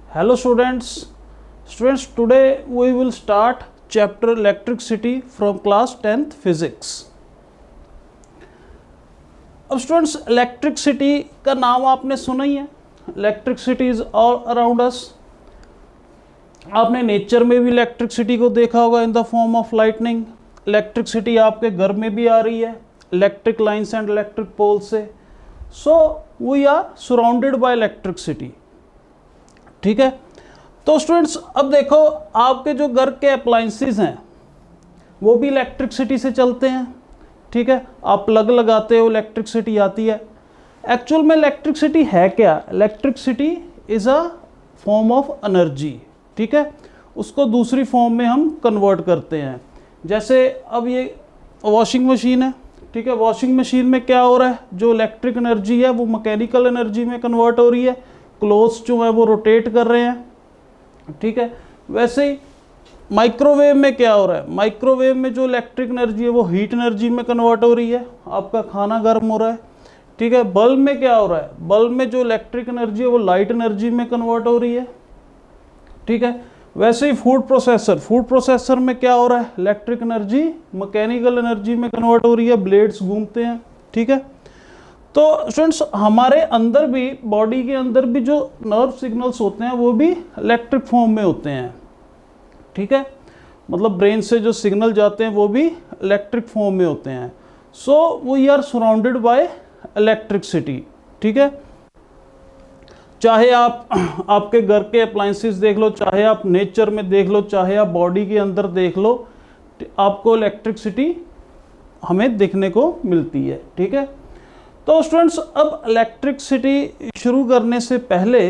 Hello students, today we will start chapter electricity from class 10th physics. अब students electricity का नाम आपने सुना ही है. Electricity is all around us. आपने नेचर में भी इलेक्ट्रिसिटी को देखा होगा in the form of lightning. Electricity आपके घर में भी आ रही है electric lines and electric pole से. So we are surrounded by electricity. ठीक है. तो स्टूडेंट्स अब देखो, आपके जो घर के अप्लायंसेस हैं वो भी इलेक्ट्रिसिटी से चलते हैं. ठीक है. आप प्लग लगाते हो, इलेक्ट्रिसिटी आती है. एक्चुअल में इलेक्ट्रिसिटी है क्या? Electricity is a form of energy. ठीक है. उसको दूसरी फॉर्म में हम कन्वर्ट करते हैं. जैसे अब ये वॉशिंग मशीन है. ठीक है. वॉशिंग मशीन में क्या हो रहा है? जो इलेक्ट्रिक एनर्जी है वो मैकेनिकल एनर्जी में कन्वर्ट हो रही है. क्लोथ्स जो है वो रोटेट कर रहे हैं. ठीक है. वैसे ही माइक्रोवेव में क्या हो रहा है? माइक्रोवेव में जो इलेक्ट्रिक एनर्जी है वो हीट एनर्जी में कन्वर्ट हो रही है. आपका खाना गर्म हो रहा है. ठीक है. बल्ब में क्या हो रहा है? बल्ब में जो इलेक्ट्रिक एनर्जी है वो लाइट एनर्जी में कन्वर्ट हो रही है. ठीक है. वैसे ही फूड प्रोसेसर में क्या हो रहा है? इलेक्ट्रिक एनर्जी मैकेनिकल एनर्जी में कन्वर्ट हो रही है. ब्लेड्स घूमते हैं. ठीक है. तो स्टूडेंट्स हमारे अंदर भी, बॉडी के अंदर भी जो नर्व सिग्नल्स होते हैं वो भी इलेक्ट्रिक फॉर्म में होते हैं. ठीक है. मतलब ब्रेन से जो सिग्नल जाते हैं वो भी इलेक्ट्रिक फॉर्म में होते हैं. So we are surrounded by electricity. ठीक है. चाहे आप आपके घर के अप्लायंसेस देख लो, चाहे आप नेचर में देख लो, चाहे आप बॉडी के अंदर देख लो, आपको इलेक्ट्रिसिटी हमें देखने को मिलती है. ठीक है. तो स्टूडेंट्स अब इलेक्ट्रिसिटी शुरू करने से पहले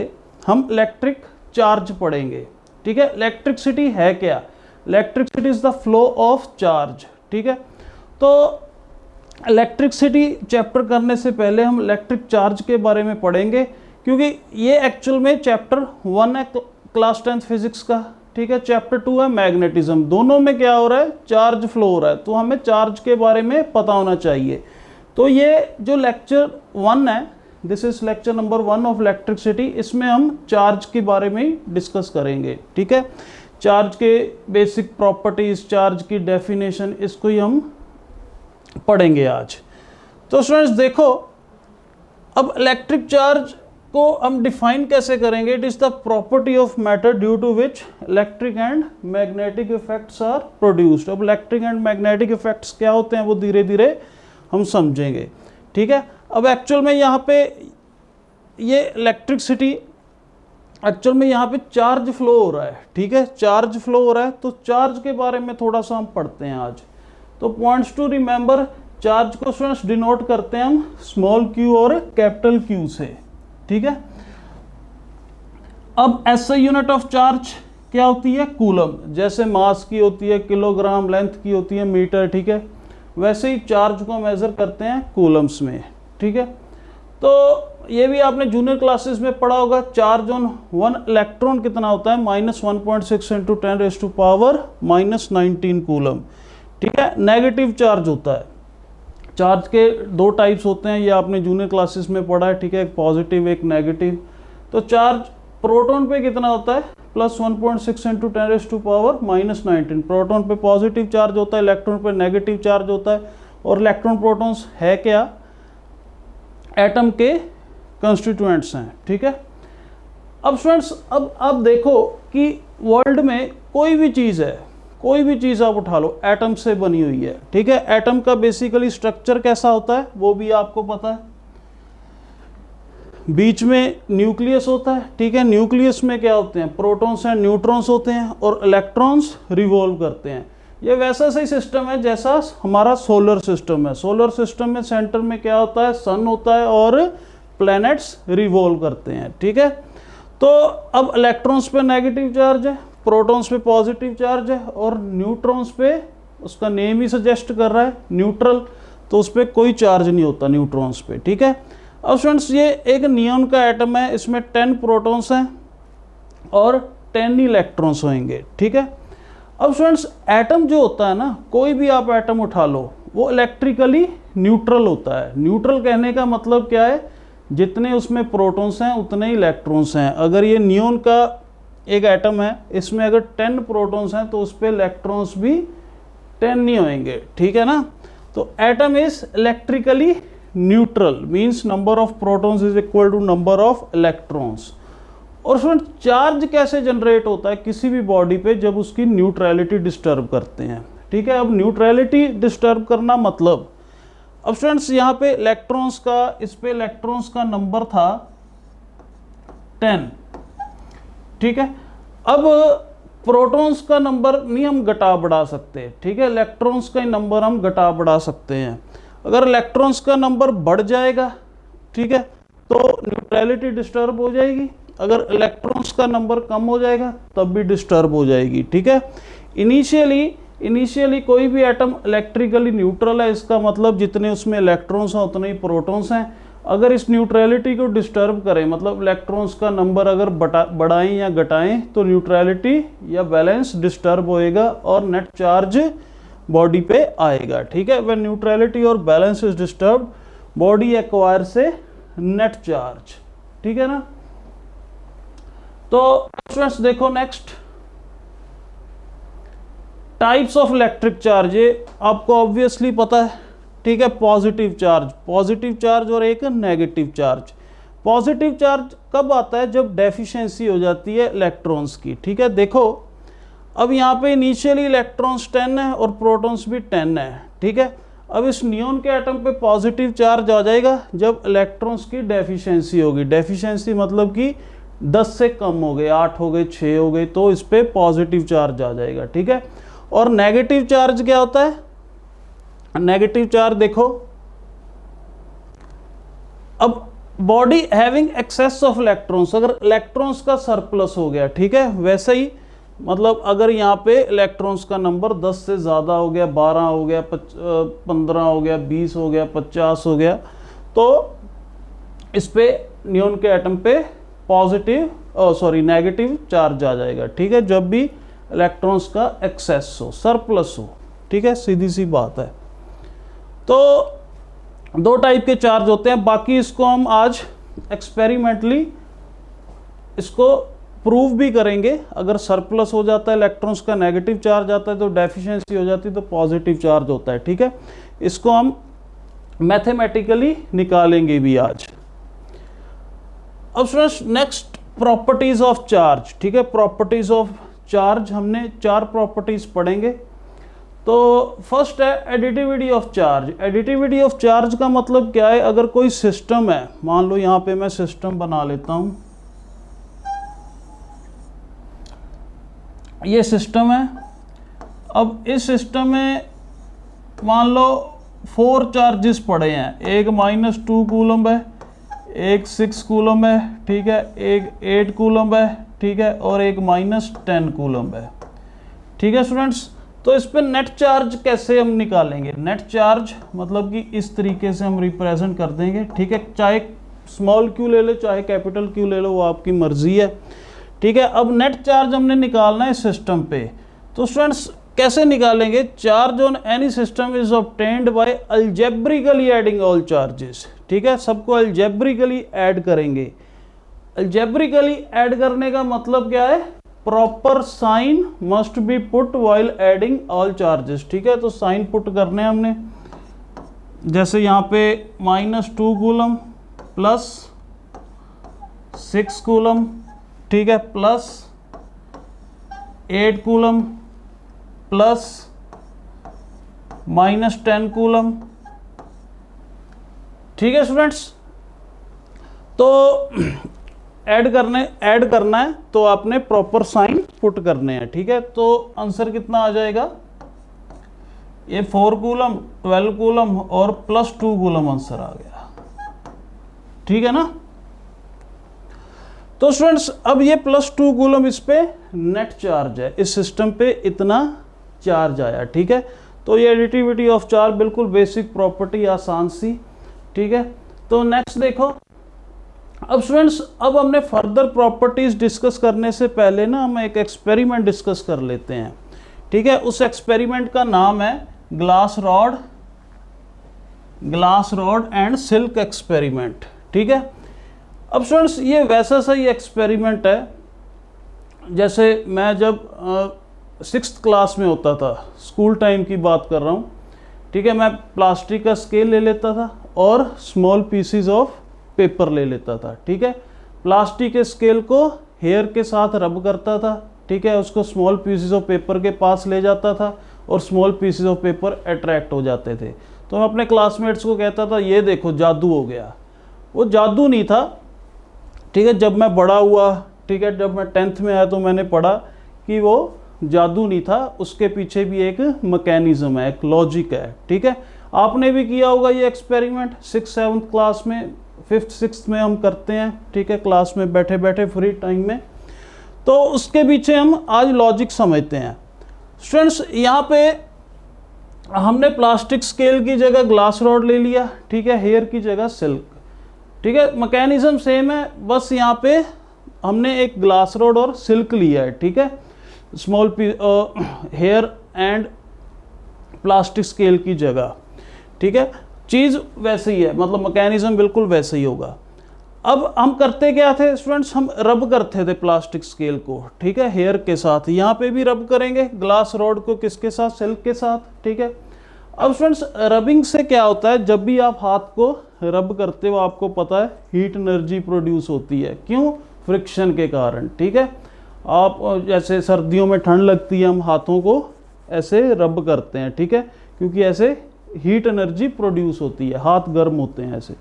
हम इलेक्ट्रिक चार्ज पढ़ेंगे. ठीक है. इलेक्ट्रिसिटी है क्या? Electricity is the flow of charge. ठीक है. तो इलेक्ट्रिसिटी चैप्टर करने से पहले हम इलेक्ट्रिक चार्ज के बारे में पढ़ेंगे, क्योंकि ये एक्चुअल में चैप्टर 1 है क्लास 10th फिजिक्स का. ठीक है. चैप्टर 2 है मैग्नेटिज्म. दोनों में क्या हो रहा है? चार्ज फ्लो हो रहा है. तो हमें चार्ज के बारे में पता होना चाहिए. तो ये जो लेक्चर 1 है, this is lecture number 1 of electricity. इसमें हम चार्ज के बारे में डिस्कस करेंगे. ठीक है. चार्ज के बेसिक प्रॉपर्टीज, चार्ज की डेफिनेशन, इसको ही हम पढ़ेंगे आज. तो स्टूडेंट्स देखो, अब इलेक्ट्रिक चार्ज को हम डिफाइन कैसे करेंगे? It is the property of matter due to which electric and magnetic effects are produced. अब इलेक्ट्रिक एंड मैग्नेटिक इफेक्ट्स क्या होते हैं वो धीरे धीरे हम समझेंगे. ठीक है. अब एक्चुअल में यहाँ पे ये इलेक्ट्रिसिटी, एक्चुअल में यहाँ पे चार्ज फ्लो हो रहा है. ठीक है. चार्ज फ्लो हो रहा है. तो चार्ज के बारे में थोड़ा सा हम पढ़ते हैं आज. तो पॉइंट्स टू रिमेंबर, चार्ज को स्टूडेंट्स डिनोट करते हैं हम स्मॉल क्यू और कैपिटल क्यू से. ठीक है. अब एसआई यूनिट ऑफ चार्ज क्या होती है? कूलम. जैसे मास की होती है किलोग्राम, लेंथ की होती है मीटर. ठीक है. वैसे ही चार्ज को मेजर करते हैं कूलम्स में. ठीक है. तो ये भी आपने जूनियर क्लासेस में पढ़ा होगा. चार्ज ऑन 1 इलेक्ट्रॉन कितना होता है? -1.6 × 10⁻⁻19 कूलम. ठीक है. नेगेटिव चार्ज होता है. चार्ज के 2 टाइप्स होते हैं, ये आपने जूनियर क्लासेस में पढ़ा है. ठीक है. एक पॉजिटिव, एक नेगेटिव. तो चार्ज प्रोटॉन पे कितना होता है? +1.6 × 10⁻⁻19. प्रोटॉन पे पॉजिटिव चार्ज होता है, इलेक्ट्रॉन पे नेगेटिव चार्ज होता है. और इलेक्ट्रॉन प्रोटॉन्स है क्या? एटम के कंस्टिट्यूएंट्स हैं. ठीक है. अब स्टूडेंट्स अब आप देखो कि वर्ल्ड में कोई भी चीज़ है, कोई भी चीज़ आप उठा लो, एटम से बनी हुई है. ठीक है. एटम का बेसिकली स्ट्रक्चर कैसा होता है वो भी आपको पता है. बीच में न्यूक्लियस होता है. ठीक है. न्यूक्लियस में क्या होते हैं? प्रोटॉन्स एंड न्यूट्रॉन्स होते हैं और इलेक्ट्रॉन्स रिवॉल्व करते हैं. ये वैसा सही सिस्टम है जैसा हमारा सोलर सिस्टम है. सोलर सिस्टम में सेंटर में क्या होता है? सन होता है और प्लैनेट्स रिवॉल्व करते हैं. ठीक है. तो अब इलेक्ट्रॉन्स पे नेगेटिव चार्ज है, प्रोटॉन्स पे पॉजिटिव चार्ज है और न्यूट्रॉन्स पे, उसका नेम ही सजेस्ट कर रहा है न्यूट्रल, तो उस पर कोई चार्ज नहीं होता न्यूट्रॉन्स पे. ठीक है. अब स्टूडेंट्स ये एक नियॉन का एटम है. इसमें 10 प्रोटॉन्स हैं और 10 इलेक्ट्रॉन्स होंगे. ठीक है. अब स्टूडेंट्स एटम जो होता है ना, कोई भी आप एटम उठा लो, वो इलेक्ट्रिकली न्यूट्रल होता है. न्यूट्रल कहने का मतलब क्या है? जितने उसमें प्रोटॉन्स हैं उतने ही इलेक्ट्रॉन्स हैं. अगर ये नियॉन का एक एटम है, इसमें अगर 10 प्रोटॉन्स हैं तो उस पर इलेक्ट्रॉन्स भी 10 नहीं होंगे, ठीक है ना। तो atom is electrically neutral, means number of protons is equal to number of electrons. और स्टूडेंट चार्ज कैसे जनरेट होता है किसी भी बॉडी पे, जब उसकी न्यूट्रलिटी डिस्टर्ब करते हैं, ठीक है। अब न्यूट्रलिटी डिस्टर्ब करना मतलब, अब स्टूडेंट्स यहाँ पे इलेक्ट्रॉन्स का, इस पे इलेक्ट्रॉन्स का नंबर था 10, ठीक है। अब प्रोटॉन्स का नंबर नहीं हम घटा बढ़ा सकते, ठीक है, इलेक्ट्रॉन्स का ही नंबर हम घटा बढ़ा सकते हैं। अगर इलेक्ट्रॉन्स का नंबर बढ़ जाएगा, ठीक है, तो न्यूट्रलिटी डिस्टर्ब हो जाएगी। अगर इलेक्ट्रॉन्स का नंबर कम हो जाएगा तब भी डिस्टर्ब हो जाएगी, ठीक है। इनिशियली कोई भी एटम इलेक्ट्रिकली न्यूट्रल है, इसका मतलब जितने उसमें इलेक्ट्रॉन्स हैं उतने ही प्रोटॉन्स हैं। अगर इस न्यूट्रलिटी को डिस्टर्ब करें, मतलब इलेक्ट्रॉन्स का नंबर अगर बढ़ाएं या घटाएं, तो न्यूट्रलिटी या बैलेंस डिस्टर्ब होएगा और नेट चार्ज बॉडी पे आएगा, ठीक है। व्हेन न्यूट्रलिटी और balance is disturb, body acquire से नेट चार्ज, ठीक है ना। तो स्टूडेंट्स देखो next types of electric charge, ये आपको ऑब्वियसली पता है, ठीक है। पॉजिटिव चार्ज और एक नेगेटिव चार्ज। पॉजिटिव चार्ज कब आता है, जब डेफिशिएंसी हो जाती है इलेक्ट्रॉन्स की, ठीक है। देखो अब यहाँ पे इनिशियली इलेक्ट्रॉन्स 10 है और प्रोटॉन्स भी 10 है, ठीक है। अब इस नियॉन के एटम पे पॉजिटिव चार्ज आ जाएगा जब इलेक्ट्रॉन्स की डेफिशिएंसी होगी। डेफिशिएंसी मतलब कि 10 से कम हो गए, 8 हो गए, 6 हो गए, तो इस पे पॉजिटिव चार्ज आ जाएगा, ठीक है। और नेगेटिव चार्ज क्या होता है, नेगेटिव चार्ज देखो, अब body having excess of electrons, अगर इलेक्ट्रॉन्स का सरप्लस हो गया, ठीक है। वैसे ही मतलब अगर यहाँ पे इलेक्ट्रॉन्स का नंबर 10 से ज़्यादा हो गया, 12 हो गया, 15 हो गया, 20 हो गया, 50 हो गया, तो इस पे नियॉन के एटम पे नेगेटिव चार्ज आ जाएगा, ठीक है, जब भी इलेक्ट्रॉन्स का एक्सेस हो, सरप्लस हो, ठीक है, सीधी सी बात है। तो दो टाइप के चार्ज होते हैं, बाकी इसको हम आज एक्सपेरिमेंटली इसको प्रूव भी करेंगे। अगर सरप्लस हो जाता है इलेक्ट्रॉन्स का, नेगेटिव चार्ज आता है, तो डेफिशिएंसी हो जाती है तो पॉजिटिव चार्ज होता है, ठीक है। इसको हम मैथमेटिकली निकालेंगे भी आज। अब students next properties of charge, ठीक है। प्रॉपर्टीज ऑफ चार्ज हमने 4 प्रॉपर्टीज पढ़ेंगे। तो फर्स्ट है additivity of charge. Additivity of charge का मतलब क्या है, अगर कोई सिस्टम है, मान लो यहाँ पे मैं सिस्टम बना लेता हूँ, ये सिस्टम है। अब इस सिस्टम में मान लो 4 चार्जेस पड़े हैं, एक -2 कूलम है, एक 6 कूलम है, ठीक है, एक 8 कूलम है, ठीक है, और एक -10 कूलम है, ठीक है स्टूडेंट्स। तो इस पे नेट चार्ज कैसे हम निकालेंगे, नेट चार्ज मतलब कि इस तरीके से हम रिप्रेजेंट कर देंगे, ठीक है। चाहे स्मॉल क्यू ले लो चाहे कैपिटल क्यू ले लो, वो आपकी मर्जी है, ठीक है। अब नेट चार्ज हमने निकालना है सिस्टम पे, तो स्टूडेंट्स कैसे निकालेंगे, charge on any system is obtained by algebraically adding all charges, ठीक है। सबको अलजेब्रिकली ऐड करेंगे। अलजेब्रिकली ऐड करने का मतलब क्या है, proper sign must be put while adding all charges, ठीक है। तो साइन पुट करने हैं हमने, जैसे यहाँ पे -2 कूलम प्लस 6 कूलम, ठीक है, प्लस 8 कूलम प्लस -10 कूलम, ठीक है स्टूडेंट्स। तो ऐड करना है तो आपने प्रॉपर साइन पुट करने हैं, ठीक है। तो आंसर कितना आ जाएगा, ये 4 कूलम 12 कूलम और +2 कूलम आंसर आ गया, ठीक है ना। तो स्टूडेंट्स अब ये +2 कूलम इस पे नेट चार्ज है, इस सिस्टम पे इतना चार्ज आया, ठीक है। तो ये एडिटिविटी ऑफ चार्ज बिल्कुल बेसिक प्रॉपर्टी, आसान सी, ठीक है। तो नेक्स्ट देखो, अब स्टूडेंट्स अब हमने फर्दर प्रॉपर्टीज डिस्कस करने से पहले ना हम एक एक्सपेरिमेंट डिस्कस कर लेते हैं, ठीक है। उस एक्सपेरिमेंट का नाम है glass rod and silk experiment, ठीक है। अब स्टूडेंट्स ये वैसा सही एक्सपेरिमेंट है जैसे मैं जब 6th क्लास में होता था, स्कूल टाइम की बात कर रहा हूँ, ठीक है, मैं प्लास्टिक का स्केल ले लेता था और स्मॉल पीसीज ऑफ पेपर ले लेता था, ठीक है। प्लास्टिक के स्केल को हेयर के साथ रब करता था, ठीक है, उसको स्मॉल पीसीज ऑफ पेपर के पास ले जाता था और small PCs of paper attract हो जाते थे। तो मैं अपने क्लासमेट्स को कहता था ये देखो जादू हो गया। वो जादू नहीं था, ठीक है। जब मैं बड़ा हुआ, ठीक है, जब मैं 10th में आया तो मैंने पढ़ा कि वो जादू नहीं था, उसके पीछे भी एक मैकेनिज्म है, एक लॉजिक है, ठीक है। आपने भी किया होगा ये एक्सपेरिमेंट 6th-7th क्लास में, 5th-6th में हम करते हैं, ठीक है, क्लास में बैठे बैठे फ्री टाइम में। तो उसके पीछे हम आज लॉजिक समझते हैं। स्टूडेंट्स, यहाँ पे हमने प्लास्टिक स्केल की जगह ग्लास रॉड ले लिया, ठीक है, हेयर की जगह सिल्क, ठीक है, मैकेनिज्म सेम है, बस यहाँ पे हमने एक ग्लास रॉड और सिल्क लिया है, ठीक है, small hair and plastic scale की जगह, ठीक है। चीज़ वैसे ही है, मतलब मैकेनिज्म बिल्कुल वैसे ही होगा। अब हम करते क्या थे स्टूडेंट्स, हम रब करते थे प्लास्टिक स्केल को, ठीक है, हेयर के साथ। यहाँ पे भी रब करेंगे ग्लास रॉड को, किसके साथ, सिल्क के साथ, ठीक है। अब स्टूडेंट्स, रबिंग से क्या होता है, जब भी आप हाथ को रब करते हो आपको पता है हीट एनर्जी प्रोड्यूस होती है। क्यों? फ्रिक्शन के कारण, ठीक है। आप जैसे सर्दियों में ठंड लगती है, हम हाथों को ऐसे रब करते हैं, ठीक है, क्योंकि ऐसे हीट एनर्जी प्रोड्यूस होती है, हाथ गर्म होते हैं ऐसे।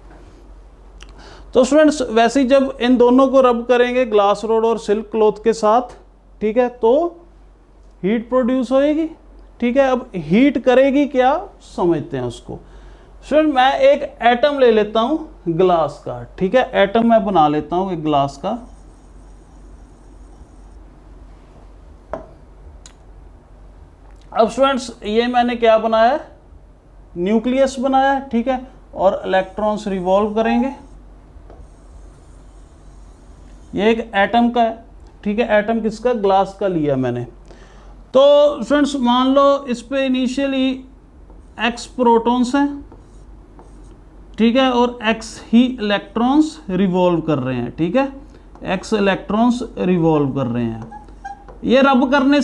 तो स्टूडेंट्स, वैसे ही जब इन दोनों को रब करेंगे ग्लास रॉड और सिल्क क्लॉथ के साथ, ठीक है, तो हीट प्रोड्यूस होएगी, ठीक है। अब हीट करेगी क्या, समझते हैं उसको। स्टूडेंट, मैं एक एटम ले लेता हूं ग्लास का, ठीक है, एटम मैं बना लेता हूं एक ग्लास का। अब स्टूडेंट्स, ये मैंने क्या बनाया है, न्यूक्लियस बनाया है, ठीक है, और इलेक्ट्रॉन्स रिवॉल्व करेंगे। ये एक एटम का है, ठीक है, एटम किसका, ग्लास का लिया मैंने। तो स्टूडेंट्स, मान लो इस पे इनिशियली x प्रोटॉन्स हैं, ठीक है, और x ही इलेक्ट्रॉन्स रिवॉल्व कर रहे हैं, ठीक है, x इलेक्ट्रॉन्स रिवॉल्व कर रहे हैं। ये रब करने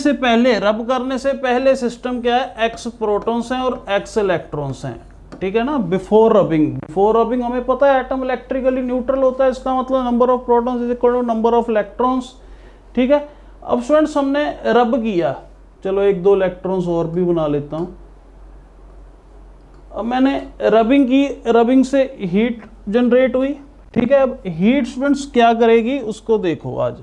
से पहले सिस्टम क्या है, x प्रोटॉन्स हैं और x इलेक्ट्रॉन्स हैं, ठीक है ना। बिफोर रबिंग हमें पता है एटम इलेक्ट्रिकली न्यूट्रल होता है, इसका मतलब number of protons is equal to number of electrons, ठीक है। अब स्टूडेंट्स, हमने रब किया, चलो एक दो इलेक्ट्रॉन्स और भी बना लेता हूं। अब मैंने रबिंग की, रबिंग से हीट जनरेट हुई, ठीक है। अब हीट स्टूडेंट्स क्या करेगी उसको देखो आज।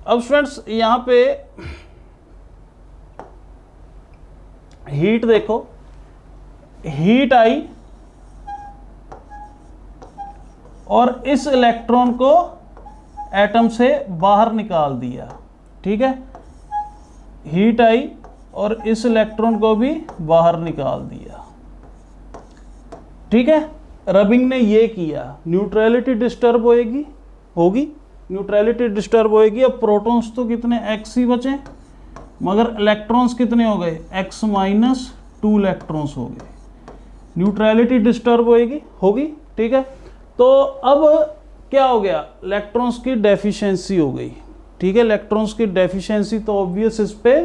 अब स्टूडेंट्स, यहां पे हीट देखो, हीट आई और इस इलेक्ट्रॉन को एटम से बाहर निकाल दिया, ठीक है, हीट आई और इस इलेक्ट्रॉन को भी बाहर निकाल दिया, ठीक है। रबिंग ने ये किया, न्यूट्रलिटी डिस्टर्ब होगी, न्यूट्रलिटी डिस्टर्ब होएगी। अब प्रोटॉन्स तो कितने, x ही बचे, मगर इलेक्ट्रॉन्स कितने हो गए, x माइनस 2 इलेक्ट्रॉन्स हो गए, न्यूट्रलिटी डिस्टर्ब होगी, ठीक है। तो अब क्या हो गया, इलेक्ट्रॉन्स की डेफिशिएंसी हो गई, ठीक है, इलेक्ट्रॉन्स की डेफिशिएंसी, तो ऑब्वियस इस पे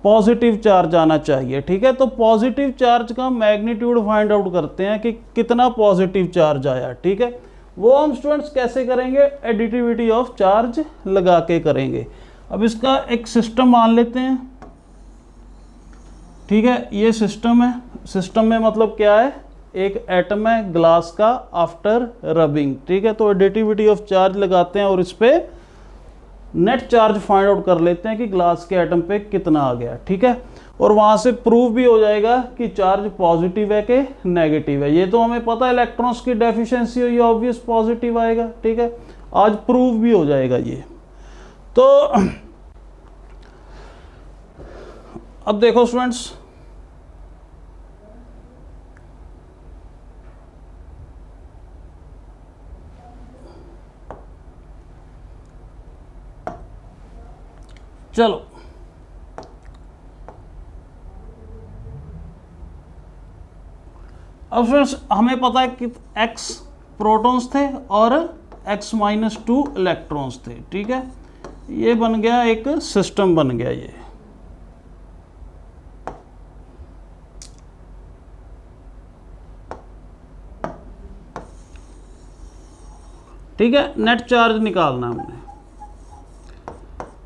पॉजिटिव चार्ज आना चाहिए, ठीक है। तो पॉजिटिव चार्ज का मैग्नीट्यूड फाइंड आउट करते हैं कि कितना पॉजिटिव चार्ज आया, ठीक है। वो हम स्टूडेंट्स कैसे करेंगे, एडिटिविटी ऑफ चार्ज लगा के करेंगे। अब इसका एक सिस्टम मान लेते हैं, ठीक है, ये सिस्टम है। सिस्टम में मतलब क्या है, एक एटम है ग्लास का आफ्टर रबिंग, ठीक है। तो एडिटिविटी ऑफ चार्ज लगाते हैं और इस पे नेट चार्ज फाइंड आउट कर लेते हैं कि ग्लास के एटम पे कितना आ गया, ठीक है। और वहां से प्रूव भी हो जाएगा कि चार्ज पॉजिटिव है कि नेगेटिव है। ये तो हमें पता है इलेक्ट्रॉन्स की डेफिशिएंसी हुई, ऑब्वियस पॉजिटिव आएगा, ठीक है। आज प्रूव भी हो जाएगा ये। तो अब देखो स्टूडेंट्स, चलो अब फ्रेंड्स, हमें पता है कि x प्रोटॉन्स थे और x-2 इलेक्ट्रॉन्स थे, ठीक है। ये बन गया एक सिस्टम बन गया ये, ठीक है। नेट चार्ज निकालना हमने,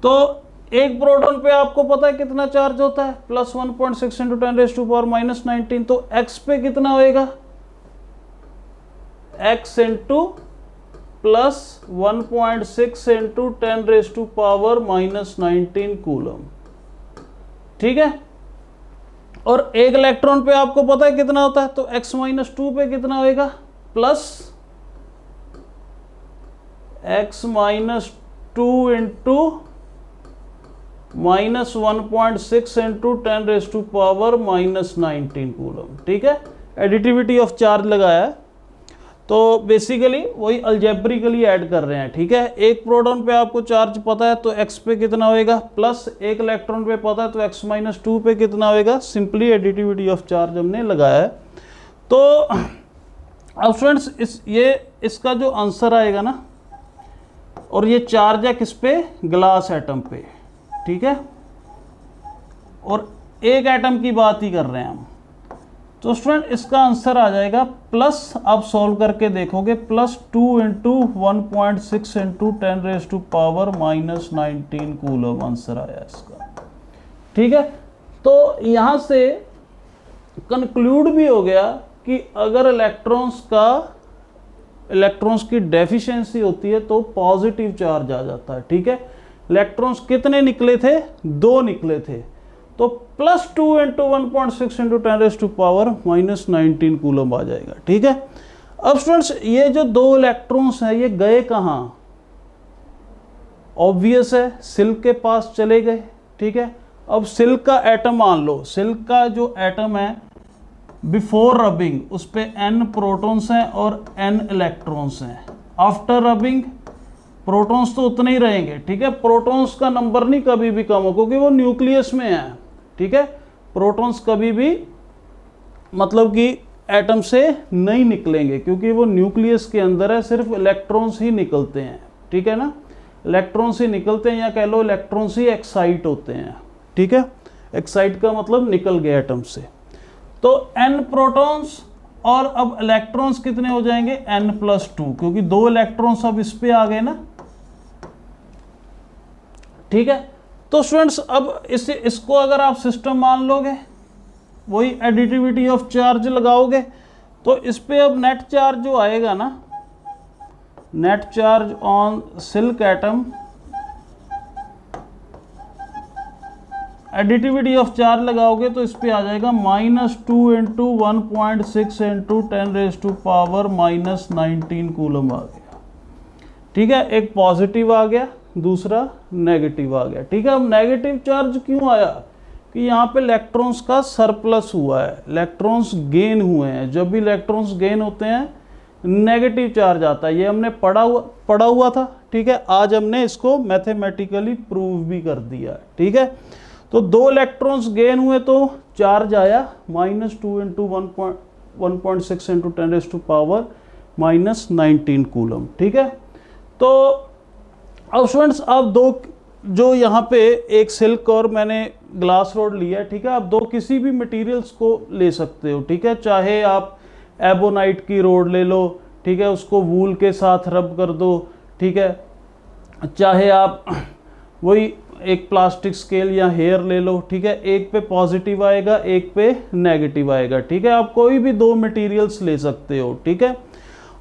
तो एक प्रोटॉन पे आपको पता है कितना चार्ज होता है, प्लस 1.6 इंटू 10⁻⁻19, तो x पे कितना होएगा, x into plus 1.6 into 10⁻⁻19 coulomb, ठीक है। और एक इलेक्ट्रॉन पे आपको पता है कितना होता है, तो x-2 पे कितना होएगा, plus x-2 into -1.6 into 10⁻⁻19 coulomb, ठीक है। एडिटिविटी ऑफ चार्ज लगाया है, तो बेसिकली वही अल्जेब्रिकली ऐड कर रहे हैं, ठीक है। एक प्रोटॉन पे आपको चार्ज पता है तो x पे कितना होएगा, प्लस एक इलेक्ट्रॉन पे पता है तो x-2 पे कितना होएगा, सिंपली एडिटिविटी ऑफ चार्ज हमने लगाया है। तो अब स्टूडेंट्स इसका जो आंसर आएगा ना, और ये चार्ज है किस पे, ग्लास एटम पे, ठीक है। और एक एटम की बात ही कर रहे हैं हम, तो स्टूडेंट इसका आंसर आ जाएगा प्लस, आप सॉल्व करके देखोगे, plus 2 into 1.6 into 10⁻⁻19 coulomb answer आया इसका, ठीक है। तो यहां से कंक्लूड भी हो गया कि अगर इलेक्ट्रॉन्स की डेफिशिएंसी होती है तो पॉजिटिव चार्ज आ जाता है, ठीक है। इलेक्ट्रॉन्स कितने निकले थे, 2 निकले थे, तो प्लस 2 इंटू 1.6 इंटू 10⁻⁻19 कूलम आ जाएगा, ठीक है। अब स्टूडेंट्स ये जो 2 इलेक्ट्रॉन्स हैं ये गए कहाँ, ऑब्वियस है सिल्क के पास चले गए, ठीक है। अब सिल्क का एटम मान लो, सिल्क का जो एटम है बिफोर रबिंग उस पे n प्रोटॉन्स हैं और n इलेक्ट्रॉन्स हैं, आफ्टर रबिंग प्रोटॉन्स तो उतने ही रहेंगे, ठीक है। प्रोटॉन्स का नंबर नहीं कभी भी कम हो, क्योंकि वो न्यूक्लियस में है, ठीक है। प्रोटॉन्स कभी भी मतलब कि एटम से नहीं निकलेंगे, क्योंकि वो न्यूक्लियस के अंदर है, सिर्फ इलेक्ट्रॉन्स ही निकलते हैं, ठीक है ना। इलेक्ट्रॉन्स ही निकलते हैं, या कह लो इलेक्ट्रॉन्स ही एक्साइट होते हैं, ठीक है। एक्साइट का मतलब निकल गए एटम से, तो n प्रोटॉन्स और अब इलेक्ट्रॉन्स कितने हो जाएंगे, n+2, क्योंकि 2 इलेक्ट्रॉन्स अब इस पे आ गए ना, ठीक है। तो स्टूडेंट्स अब इसको अगर आप सिस्टम मान लोगे, वही एडिटिविटी ऑफ चार्ज लगाओगे, तो इस पे अब नेट चार्ज जो आएगा ना, net charge on silk atom, additivity of charge लगाओगे तो इस पे आ जाएगा -2 इंटू 1.6 इंटू 10⁻⁻19 कूलम आ गया, ठीक है। एक पॉजिटिव आ गया, दूसरा नेगेटिव आ गया, ठीक है। अब नेगेटिव चार्ज क्यों आया, कि यहाँ पे इलेक्ट्रॉन्स का सरप्लस हुआ है, इलेक्ट्रॉन्स गेन हुए हैं। जब भी इलेक्ट्रॉन्स गेन होते हैं नेगेटिव चार्ज आता है, ये हमने पढ़ा हुआ था, ठीक है। आज हमने इसको मैथमेटिकली प्रूव भी कर दिया, ठीक है। तो 2 इलेक्ट्रॉन्स गेन हुए तो चार्ज आया -2 इंटू 1.6 इंटू 10⁻⁻19 कूलम, ठीक है। तो अब स्टूडेंट्स अब 2 जो यहाँ पे एक सिल्क और मैंने ग्लास रोड लिया है, ठीक है। आप 2 किसी भी मटेरियल्स को ले सकते हो, ठीक है। चाहे आप एबोनाइट की रोड ले लो, ठीक है, उसको वूल के साथ रब कर दो, ठीक है। चाहे आप वही एक प्लास्टिक स्केल या हेयर ले लो, ठीक है। एक पे पॉजिटिव आएगा, एक पे नेगेटिव आएगा, ठीक है। आप कोई भी 2 मटेरियल्स ले सकते हो, ठीक है।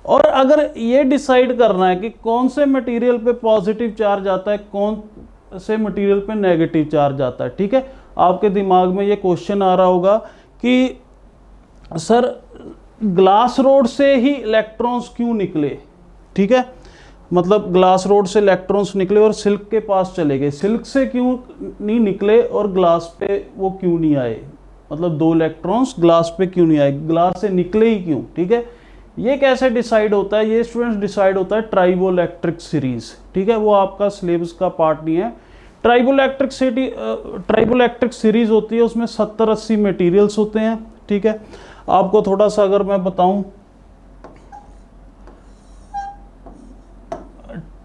और अगर ये डिसाइड करना है कि कौन से मटेरियल पे पॉजिटिव चार्ज आता है, कौन से मटेरियल पे नेगेटिव चार्ज आता है, ठीक है। आपके दिमाग में ये क्वेश्चन आ रहा होगा कि सर ग्लास रोड से ही इलेक्ट्रॉन्स क्यों निकले, ठीक है। मतलब ग्लास रोड से इलेक्ट्रॉन्स निकले और सिल्क के पास चले गए, सिल्क से क्यों नहीं निकले और ग्लास पे वो क्यों नहीं आए, मतलब 2 इलेक्ट्रॉन्स ग्लास पे क्यों नहीं आए, ग्लास से निकले ही क्यों, ठीक है। ये कैसे डिसाइड होता है, ये स्टूडेंट्स डिसाइड होता है ट्राइबोइलेक्ट्रिक सीरीज, ठीक है। वो आपका सिलेबस का पार्ट नहीं है। ट्राइबोइलेक्ट्रिक सीरीज होती है, उसमें 70-80 मटेरियल्स होते हैं, ठीक है। आपको थोड़ा सा अगर मैं बताऊं,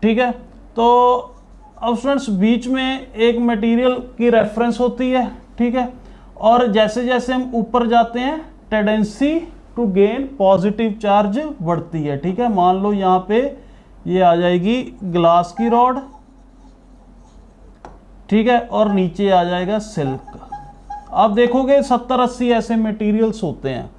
ठीक है। तो अब स्टूडेंट्स बीच में एक मटेरियल की रेफरेंस होती है, ठीक है, और जैसे जैसे हम ऊपर जाते हैं tendency to gain positive charge बढ़ती है, ठीक है। मान लो यहाँ पे ये आ जाएगी ग्लास की रॉड, ठीक है, और नीचे आ जाएगा सिल्क। आप देखोगे 70-80 ऐसे मटेरियल्स होते हैं,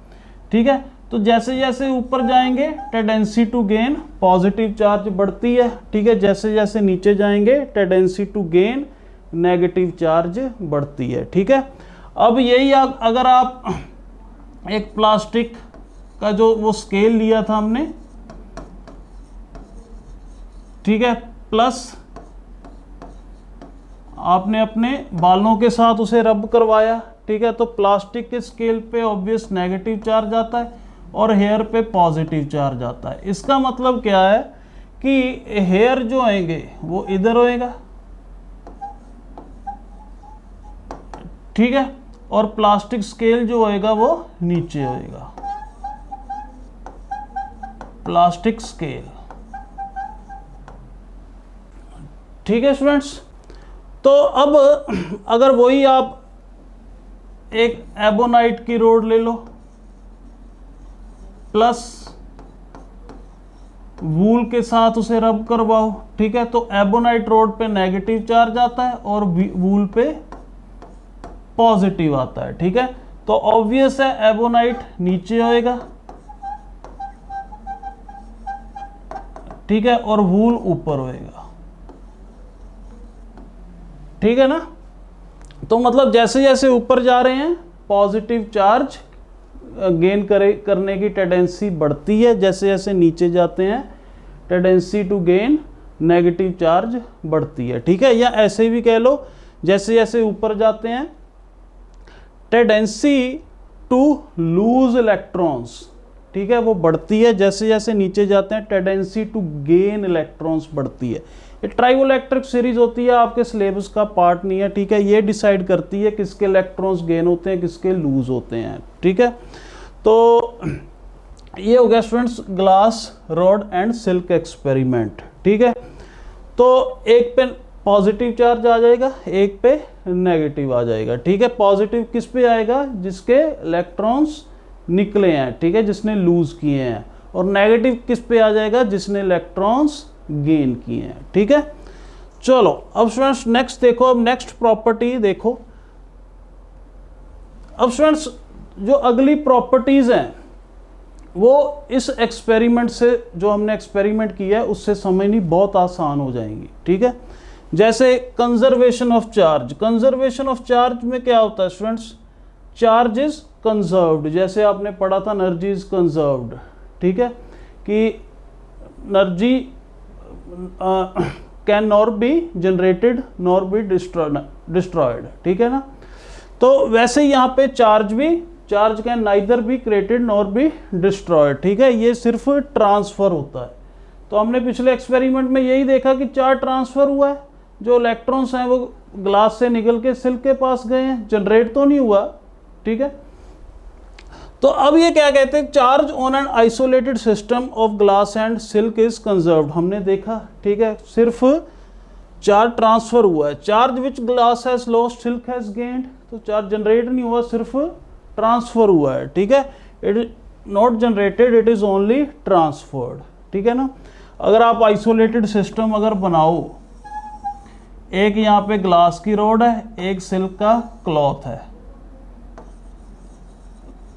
ठीक है। तो जैसे जैसे ऊपर जाएंगे tendency to gain positive charge बढ़ती है, ठीक है, जैसे जैसे नीचे जाएंगे tendency to gain negative charge बढ़ती है, ठीक है। अब यही अगर आप एक प्लास्टिक का जो वो स्केल लिया था हमने, ठीक है, प्लस आपने अपने बालों के साथ उसे रब करवाया, ठीक है, तो प्लास्टिक के स्केल पे ऑब्वियस नेगेटिव चार्ज आता है और हेयर पे पॉजिटिव चार्ज आता है। इसका मतलब क्या है कि हेयर जो आएंगे वो इधर होएगा, ठीक है, और प्लास्टिक स्केल जो होएगा वो नीचे होएगा, प्लास्टिक स्केल, ठीक है स्टूडेंट्स। तो अब अगर वही आप एक एबोनाइट की रोड ले लो प्लस वूल के साथ उसे रब करवाओ, ठीक है, तो एबोनाइट रोड पे नेगेटिव चार्ज आता है और वूल पे पॉजिटिव आता है, ठीक है। तो ऑब्वियस है एबोनाइट नीचे होएगा, ठीक है, और वूल ऊपर होएगा, ठीक है ना। तो मतलब जैसे जैसे ऊपर जा रहे हैं पॉजिटिव चार्ज गेन करने की टेंडेंसी बढ़ती है, जैसे जैसे नीचे जाते हैं tendency to gain negative charge बढ़ती है, ठीक है। या ऐसे भी कह लो जैसे जैसे ऊपर जाते हैं टेंडेंसी टू लूज इलेक्ट्रॉन्स, ठीक है, वो बढ़ती है, जैसे जैसे नीचे जाते हैं टेंडेंसी टू गेन इलेक्ट्रॉन्स बढ़ती है। ये ट्राइवोइलेक्ट्रिक सीरीज होती है, आपके सिलेबस का पार्ट नहीं है, ठीक है। ये डिसाइड करती है किसके इलेक्ट्रॉन्स गेन होते हैं, किसके लूज होते हैं, ठीक है। तो ये हो गया students glass rod and silk experiment, ठीक है। तो एक पे पॉजिटिव चार्ज आ जाएगा, एक पे नेगेटिव आ जाएगा, ठीक है। पॉजिटिव किस पे आएगा, जिसके इलेक्ट्रॉन्स निकले हैं, ठीक है, जिसने लूज किए हैं, और नेगेटिव किस पे आ जाएगा, जिसने इलेक्ट्रॉन्स गेन किए हैं, ठीक है। चलो अब स्टूडेंट्स नेक्स्ट देखो, अब नेक्स्ट प्रॉपर्टी देखो। अब स्टूडेंट्स जो अगली प्रॉपर्टीज हैं वो इस एक्सपेरिमेंट से, जो हमने एक्सपेरिमेंट किया है उससे समझनी बहुत आसान हो जाएंगी, ठीक है। जैसे conservation of charge, conservation of charge में क्या होता है स्टूडेंट्स, चार्ज इज कंजर्व्ड, जैसे आपने पढ़ा था एनर्जी इज कंजर्व्ड, ठीक है, कि energy can not be generated nor be destroyed, ठीक है ना। तो वैसे यहाँ पे चार्ज भी, charge can neither be created nor be destroyed, ठीक है, ये सिर्फ ट्रांसफर होता है। तो हमने पिछले एक्सपेरिमेंट में यही देखा कि चार्ज ट्रांसफर हुआ है, जो इलेक्ट्रॉन्स हैं वो ग्लास से निकल के सिल्क के पास गए हैं, जनरेट तो नहीं हुआ, ठीक है। तो अब ये क्या कहते हैं, charge on an isolated system of glass and silk is conserved, हमने देखा, ठीक है, सिर्फ चार्ज ट्रांसफर हुआ है, charge which glass has lost silk has gained, तो चार्ज जनरेट नहीं हुआ, सिर्फ ट्रांसफर हुआ है, ठीक है, it is not generated, it is only transferred, ठीक है ना। अगर आप आइसोलेटेड सिस्टम अगर बनाओ, एक यहाँ पे ग्लास की रॉड है, एक सिल्क का क्लॉथ है,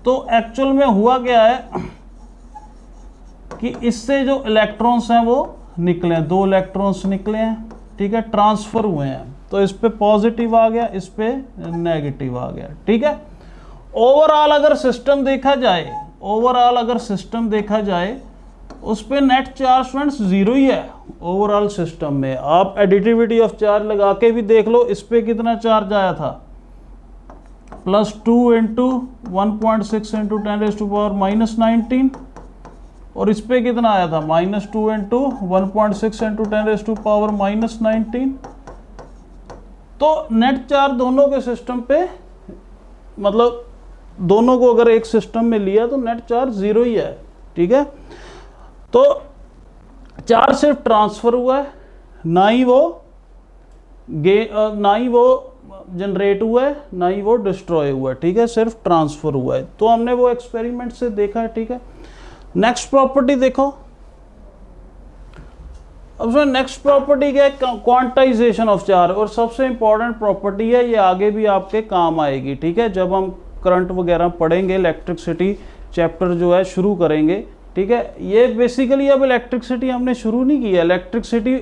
तो एक्चुअल में हुआ क्या है कि इससे जो इलेक्ट्रॉन्स हैं वो निकले, दो इलेक्ट्रॉन्स निकले हैं, ठीक है, ट्रांसफर हुए हैं, तो इस पे पॉजिटिव आ गया, इस पे नेगेटिव आ गया, ठीक है। ओवरऑल अगर सिस्टम देखा जाए, ओवरऑल अगर सिस्टम देखा जाए उस पे नेट चार्ज स्टूडेंट्स जीरो ही है ओवरऑल सिस्टम में। आप एडिटिविटी ऑफ चार्ज लगा के भी देख लो, इस पे कितना चार्ज आया था, +2 इंटू 1.6 इंटू 10⁻⁻19, और इस पे कितना आया था, -2 इंटू 1.6 इंटू 10⁻⁻19। तो नेट चार्ज दोनों के सिस्टम पे, मतलब दोनों को अगर एक सिस्टम में लिया तो नेट चार्ज जीरो ही है, ठीक है। तो चार्ज सिर्फ ट्रांसफर हुआ है, ना ही वो जनरेट हुआ है, ना ही वो डिस्ट्रॉय हुआ है, ठीक है, सिर्फ ट्रांसफर हुआ है। तो हमने वो एक्सपेरिमेंट से देखा है, ठीक है। नेक्स्ट प्रॉपर्टी देखो, अब उसमें नेक्स्ट प्रॉपर्टी क्या है, क्वांटाइजेशन ऑफ चार्ज, और सबसे इंपॉर्टेंट प्रॉपर्टी है, ये आगे भी आपके काम आएगी, ठीक है, जब हम करंट वगैरह पढ़ेंगे, इलेक्ट्रिसिटी चैप्टर जो है शुरू करेंगे, ठीक है। ये बेसिकली अब इलेक्ट्रिसिटी हमने शुरू नहीं किया, इलेक्ट्रिसिटी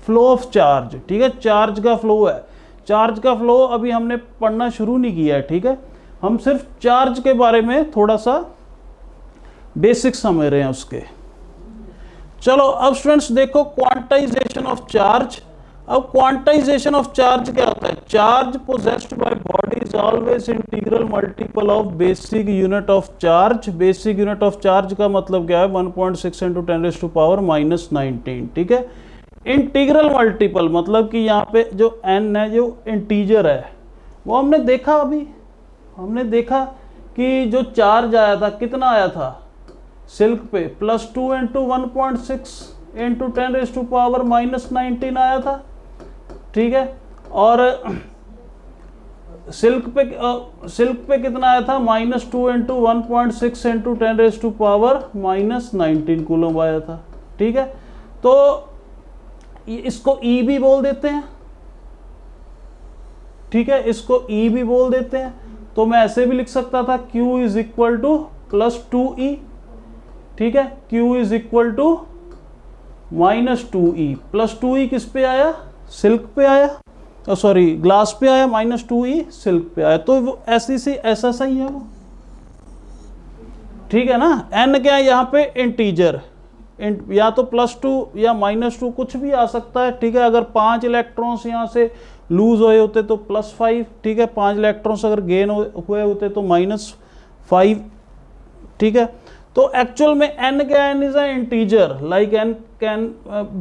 फ्लो ऑफ चार्ज, ठीक है, चार्ज का फ्लो है, चार्ज का फ्लो अभी हमने पढ़ना शुरू नहीं किया है, ठीक है। हम सिर्फ चार्ज के बारे में थोड़ा सा बेसिक समझ रहे हैं उसके। चलो अब स्टूडेंट्स देखो क्वांटाइजेशन ऑफ चार्ज। अब क्वांटाइजेशन ऑफ चार्ज क्या होता है, charge possessed by body is always integral multiple of basic unit of charge. Basic unit of charge का मतलब क्या है, 1.6 × 10⁻⁻19, ठीक है। इंटीग्रल मल्टीपल मतलब कि यहाँ पे जो n है, जो इंटीजर है, वो हमने देखा, अभी हमने देखा कि जो चार्ज आया था कितना आया था सिल्क पे, +2 × 1.6 × 10⁻⁻19 आया था, ठीक है। और सिल्क पे कितना आया था, -2 × 1.6 × 10⁻⁻19 कूलम आया था, ठीक है। तो इसको E भी बोल देते हैं, ठीक है, इसको E भी बोल देते हैं। तो मैं ऐसे भी लिख सकता था Q = +2E, ठीक है, Q = -2E। +2E किस पे आया, सिल्क पे आया, सॉरी ग्लास पे आया, -2E सिल्क पे आया। तो वो ऐसी सी ऐसा सही है वो, ठीक है ना। n क्या है यहाँ पे, इंटीजर, या तो +2 या -2 कुछ भी आ सकता है, ठीक है। अगर 5 इलेक्ट्रॉन्स यहाँ से लूज हुए होते तो +5, ठीक है, 5 इलेक्ट्रॉन्स अगर गेन हुए होते तो -5, ठीक है। तो एक्चुअल में n क्या है, n is a integer, like n can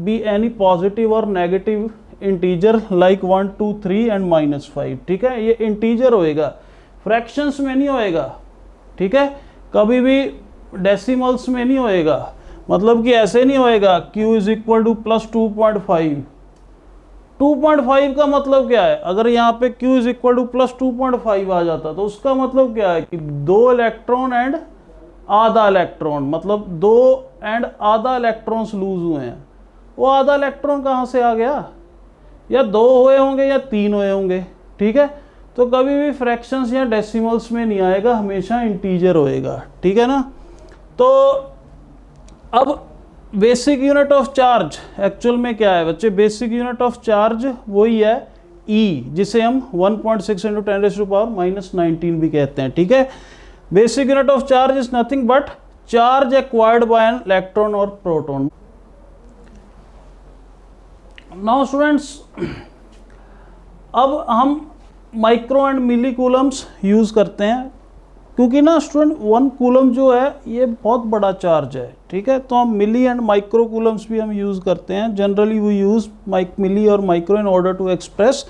be any positive और नेगेटिव इंटीजर लाइक 1 2 3 एंड -5, ठीक है। ये इंटीजर होएगा, फ्रैक्शंस में नहीं होएगा, ठीक है, कभी भी डेसिमल्स में नहीं होएगा। मतलब कि ऐसे नहीं होएगा Q = +2.5। 2.5 का मतलब क्या है, अगर यहाँ पे Q = +2.5 आ जाता तो उसका मतलब क्या है कि 2 इलेक्ट्रॉन एंड आधा इलेक्ट्रॉन, मतलब 2 एंड आधा इलेक्ट्रॉन्स लूज हुए हैं। वो आधा इलेक्ट्रॉन कहाँ से आ गया, या 2 हुए होंगे या 3 हुए होंगे, ठीक है। तो कभी भी फ्रैक्शंस या डेसिमल्स में नहीं आएगा, हमेशा इंटीजर होएगा, ठीक है ना। तो अब basic unit of charge actual में क्या है बच्चे, बेसिक यूनिट ऑफ चार्ज वही है E, जिसे हम 1.6 × 10⁻⁻19 भी कहते हैं, ठीक है। Basic unit of charge is nothing but charge acquired by an electron और प्रोटॉन। नाउ स्टूडेंट्स, अब हम micro and milli coulombs use करते हैं, क्योंकि ना स्टूडेंट 1 कूलम जो है ये बहुत बड़ा चार्ज है, ठीक है। तो हम मिली एंड माइक्रो कूलम्स भी हम यूज़ करते हैं। जनरली वी यूज़ मिली और micro in order to express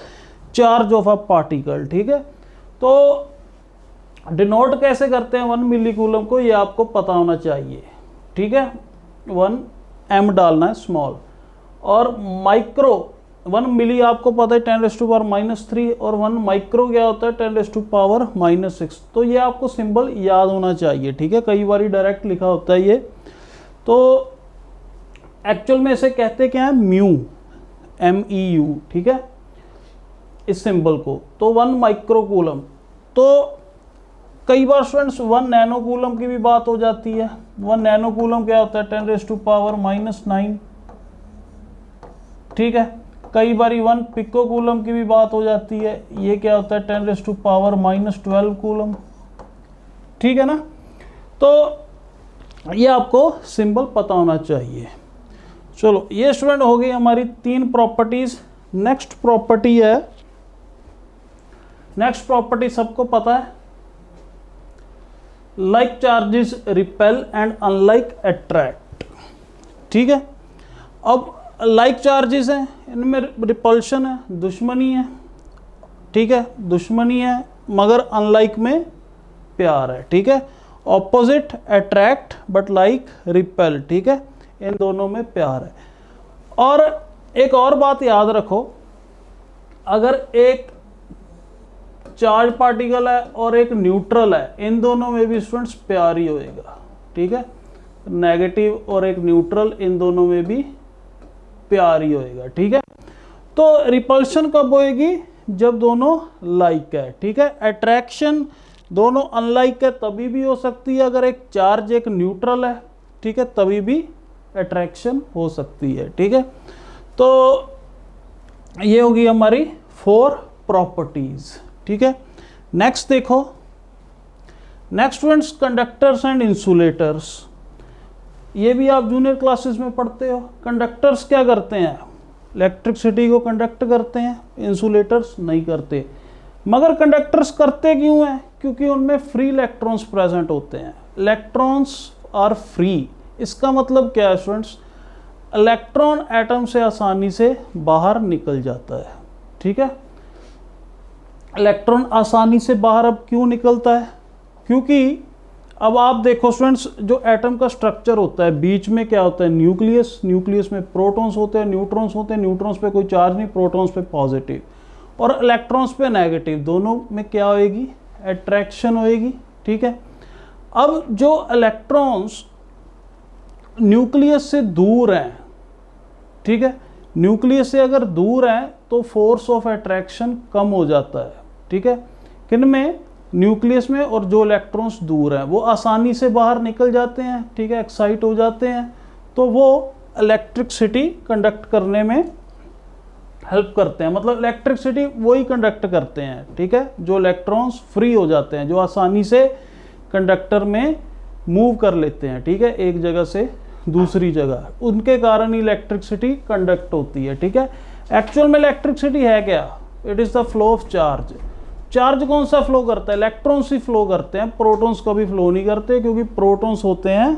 charge of a particle, ठीक है। तो डिनोट कैसे करते हैं 1 मिली कूलम को, ये आपको पता होना चाहिए, ठीक है। 1 m डालना है स्मॉल, और माइक्रो 1 मिली आपको पता है 10⁻⁻3, और 1 माइक्रो क्या होता है 10⁻⁻6। तो ये आपको सिंबल याद होना चाहिए, ठीक है, कई बार डायरेक्ट लिखा होता है ये। तो एक्चुअल में इसे कहते क्या है, म्यू, MEU, ठीक है, इस सिंबल को। तो 1 माइक्रो कूलम, तो कई बार स्टूडेंट्स 1 नैनो कूलम की भी बात हो जाती है। 1 नैनो कूलम क्या होता है 10⁻⁻9, ठीक है। कई बार 1 पिको कूलम की भी बात हो जाती है, ये क्या होता है 10⁻⁻12 कूलम, ठीक है ना। तो ये आपको सिंबल पता होना चाहिए। चलो ये स्टूडेंट हो गई हमारी 3 प्रॉपर्टीज। नेक्स्ट प्रॉपर्टी है, नेक्स्ट प्रॉपर्टी सबको पता है, like charges repel and unlike attract, ठीक है। अब लाइक चार्जेस हैं, इनमें रिपल्शन है, दुश्मनी है, ठीक है, दुश्मनी है, मगर अनलाइक में प्यार है, ठीक है। Opposite attract but like repel, ठीक है, इन दोनों में प्यार है। और एक और बात याद रखो, अगर एक चार्ज पार्टिकल है और एक न्यूट्रल है, इन दोनों में भी स्टूडेंट्स प्यार ही होएगा, ठीक है, नेगेटिव और एक न्यूट्रल, इन दोनों में भी प्यार ही होएगा, ठीक है। तो रिपल्शन कब होएगी, जब दोनों लाइक है, ठीक है। अट्रैक्शन दोनों अनलाइक है तभी भी हो सकती है, अगर एक चार्ज एक न्यूट्रल है, ठीक है, तभी भी अट्रैक्शन हो सकती है, ठीक है। तो ये होगी हमारी 4 प्रॉपर्टीज, ठीक है। नेक्स्ट देखो, next students conductors and insulators, ये भी आप जूनियर क्लासेस में पढ़ते हो। कंडक्टर्स क्या करते हैं, इलेक्ट्रिसिटी को कंडक्ट करते हैं, इंसुलेटर्स नहीं करते। मगर कंडक्टर्स करते क्यों हैं, क्योंकि उनमें फ्री इलेक्ट्रॉन्स प्रेजेंट होते हैं। इलेक्ट्रॉन्स आर फ्री, इसका मतलब क्या है स्टूडेंट्स, इलेक्ट्रॉन एटम से आसानी से बाहर निकल जाता है, ठीक है। इलेक्ट्रॉन आसानी से बाहर अब क्यों निकलता है, क्योंकि अब आप देखो स्टूडेंट्स, जो एटम का स्ट्रक्चर होता है, बीच में क्या होता है, न्यूक्लियस, न्यूक्लियस में प्रोटॉन्स होते हैं, न्यूट्रॉन्स होते हैं, न्यूट्रॉन्स पे कोई चार्ज नहीं, प्रोटॉन्स पे पॉजिटिव और इलेक्ट्रॉन्स पे नेगेटिव, दोनों में क्या होएगी, अट्रैक्शन होएगी, ठीक है। अब जो इलेक्ट्रॉन्स न्यूक्लियस से दूर हैं, ठीक है, न्यूक्लियस से अगर दूर हैं तो फोर्स ऑफ अट्रैक्शन कम हो जाता है, ठीक है, किन में, न्यूक्लियस में, और जो इलेक्ट्रॉन्स दूर हैं वो आसानी से बाहर निकल जाते हैं, ठीक है, एक्साइट हो जाते हैं, तो वो इलेक्ट्रिसिटी कंडक्ट करने में हेल्प करते हैं, मतलब इलेक्ट्रिसिटी वही कंडक्ट करते हैं, ठीक है, जो इलेक्ट्रॉन्स फ्री हो जाते हैं, जो आसानी से कंडक्टर में मूव कर लेते हैं, ठीक है, एक जगह से दूसरी जगह, उनके कारण इलेक्ट्रिसिटी कंडक्ट होती है, ठीक है। एक्चुअल में इलेक्ट्रिसिटी है क्या, it is the flow of charge. Charge कौन सा फ्लो करता है, इलेक्ट्रॉन्स ही फ्लो करते हैं, प्रोटॉन्स कभी फ्लो नहीं करते, क्योंकि प्रोटॉन्स होते हैं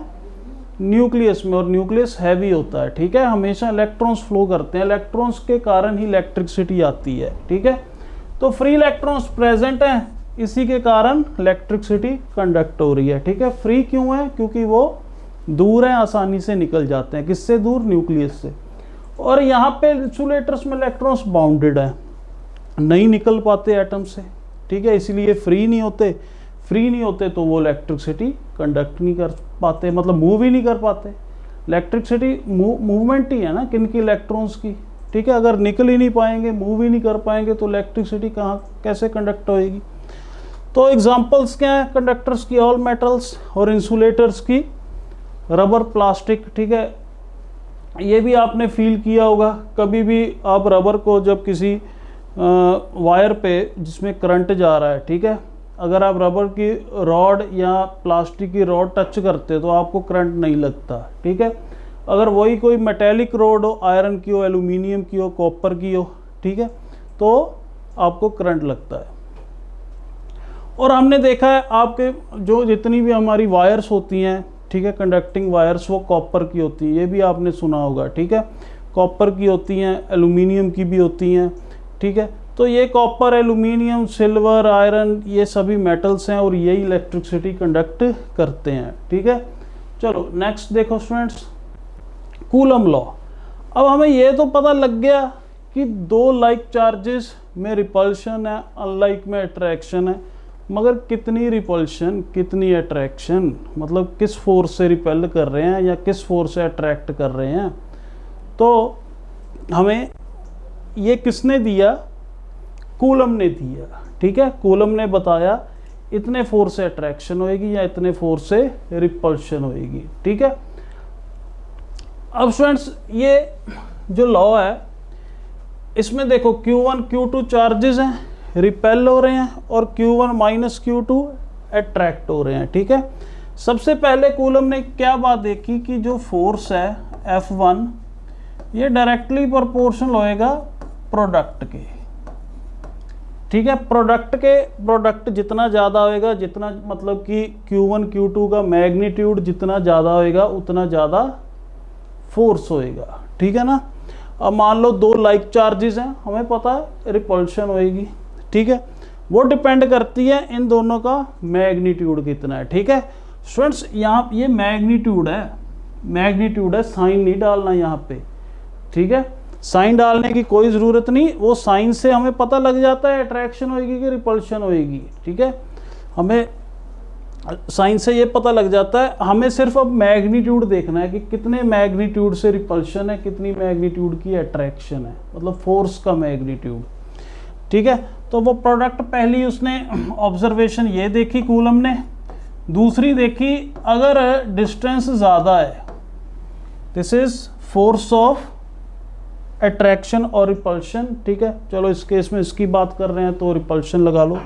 न्यूक्लियस में और न्यूक्लियस हैवी होता है, ठीक है, हमेशा इलेक्ट्रॉन्स फ्लो करते हैं, इलेक्ट्रॉन्स के कारण ही इलेक्ट्रिसिटी आती है, ठीक है। तो फ्री इलेक्ट्रॉन्स प्रेजेंट हैं, इसी के कारण इलेक्ट्रिसिटी कंडक्ट हो रही है, ठीक है। फ्री क्यों है, क्योंकि वो दूर हैं, आसानी से निकल जाते हैं, किससे दूर, न्यूक्लियस से। और यहाँ पे इंसुलेटर्स में इलेक्ट्रॉन्स बाउंडेड है, नहीं निकल पाते एटम से, ठीक है, इसलिए फ्री नहीं होते। फ्री नहीं होते तो वो इलेक्ट्रिसिटी कंडक्ट नहीं कर पाते, मतलब मूव ही नहीं कर पाते। इलेक्ट्रिसिटी मूवमेंट ही है ना किन की, इलेक्ट्रॉन्स की, ठीक है। अगर निकल ही नहीं पाएंगे, मूव ही नहीं कर पाएंगे, तो इलेक्ट्रिसिटी कहाँ कैसे कंडक्ट होएगी। तो एग्जांपल्स क्या है कंडक्टर्स की, ऑल मेटल्स, और इंसुलेटर्स की रबर, प्लास्टिक, ठीक है। ये भी आपने फील किया होगा, कभी भी आप रबर को जब किसी वायर पे जिसमें करंट जा रहा है, ठीक है, अगर आप रबर की रॉड या प्लास्टिक की रॉड टच करते हो तो आपको करंट नहीं लगता, ठीक है। अगर वही कोई मेटेलिक रॉड हो, आयरन की हो, एल्यूमिनियम की हो, कॉपर की हो, ठीक है, तो आपको करंट लगता है। और हमने देखा है आपके जो जितनी भी हमारी वायर्स होती हैं, ठीक है, कंडक्टिंग वायर्स, वो कॉपर की होती हैं, ये भी आपने सुना होगा, ठीक है, कॉपर की होती हैं, एल्यूमिनियम की भी होती हैं, ठीक है। तो ये कॉपर, एल्यूमिनियम, सिल्वर, आयरन, ये सभी मेटल्स हैं और यही इलेक्ट्रिसिटी कंडक्ट करते हैं, ठीक है। चलो नेक्स्ट देखो स्टूडेंट्स, कूलम लॉ। अब हमें ये तो पता लग गया कि दो लाइक चार्जेस में रिपल्शन है, अनलाइक में अट्रैक्शन है, मगर कितनी रिपल्शन कितनी अट्रैक्शन, मतलब किस फोर्स से रिपेल कर रहे हैं या किस फोर्स से अट्रैक्ट कर रहे हैं। तो हमें ये किसने दिया, कूलम ने दिया, ठीक है। कूलम ने बताया इतने फोर्स से अट्रैक्शन होएगी या इतने फोर्स से रिपल्शन होएगी, ठीक है। अब स्टूडेंट्स ये जो लॉ है, इसमें देखो Q1 Q2 चार्जेस हैं, रिपेल हो रहे हैं, और Q1 माइनस Q2 अट्रैक्ट हो रहे हैं, ठीक है। सबसे पहले कूलम ने क्या बात देखी कि जो फोर्स है F1 ये डायरेक्टली प्रोपोर्शनल होएगा प्रोडक्ट के, ठीक है। प्रोडक्ट जितना ज़्यादा होएगा, जितना मतलब कि Q1 Q2 का मैग्नीट्यूड जितना ज़्यादा होएगा उतना ज़्यादा फोर्स होएगा, ठीक है ना। अब मान लो दो लाइक चार्जेस हैं, हमें पता है रिपल्शन होएगी, ठीक है। वो डिपेंड करती है इन दोनों का मैग्नीट्यूड कितना है, ठीक है। स्टूडेंट्स यहाँ ये मैग्नीट्यूड है, साइन नहीं डालना यहाँ पे, ठीक है, साइन डालने की कोई ज़रूरत नहीं, वो साइन से हमें पता लग जाता है अट्रैक्शन होएगी कि रिपल्शन होएगी। ठीक है, हमें साइन से ये पता लग जाता है, हमें सिर्फ अब मैग्नीट्यूड देखना है कि कितने मैग्नीट्यूड से रिपल्शन है, कितनी मैग्नीट्यूड की अट्रैक्शन है, मतलब फोर्स का मैग्नीट्यूड। ठीक है, तो वो प्रोडक्ट पहली उसने ऑब्जर्वेशन ये देखी कूलम ने, दूसरी देखी अगर डिस्टेंस ज़्यादा है, this is force of attraction और रिपल्शन। ठीक है, चलो इस केस में इसकी बात कर रहे हैं तो रिपल्शन लगा लो।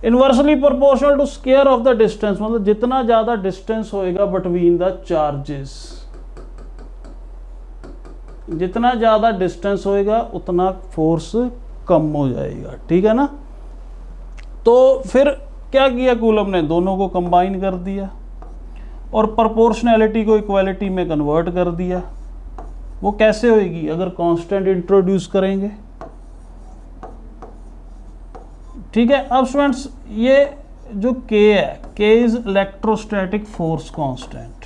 Inversely proportional to square of the distance, मतलब जितना ज़्यादा डिस्टेंस होएगा बिटवीन द चार्जेस, जितना ज़्यादा डिस्टेंस होएगा उतना फोर्स कम हो जाएगा। ठीक है ना, तो फिर क्या किया कूलम ने, दोनों को कंबाइन कर दिया और प्रोपोर्शनैलिटी को इक्वालिटी में कन्वर्ट कर दिया। वो कैसे होएगी, अगर कांस्टेंट इंट्रोड्यूस करेंगे। ठीक है, अब स्टूडेंट्स ये जो K है, K is electrostatic force constant,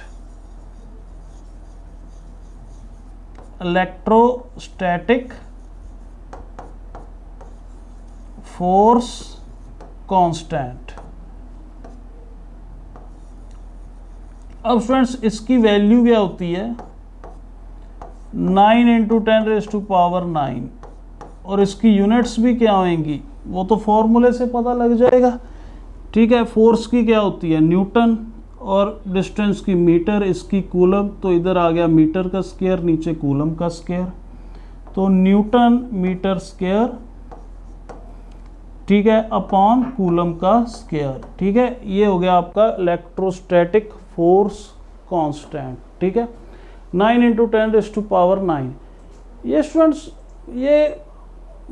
electrostatic force constant. अब स्टूडेंट्स इसकी वैल्यू क्या होती है, 9 × 10⁻⁹ और इसकी यूनिट्स भी क्या होंगी, वो तो फॉर्मूले से पता लग जाएगा। ठीक है, फोर्स की क्या होती है न्यूटन और डिस्टेंस की मीटर, इसकी कूलम, तो इधर आ गया मीटर का स्क्वायर, नीचे कूलम का स्क्वायर, तो न्यूटन मीटर स्क्वायर, ठीक है, अपॉन कूलम का स्क्वायर। ठीक है, ये हो गया आपका इलेक्ट्रोस्टैटिक फोर्स कांस्टेंट। ठीक है, 9 × 10⁻⁹। ये स्टूडेंट्स ये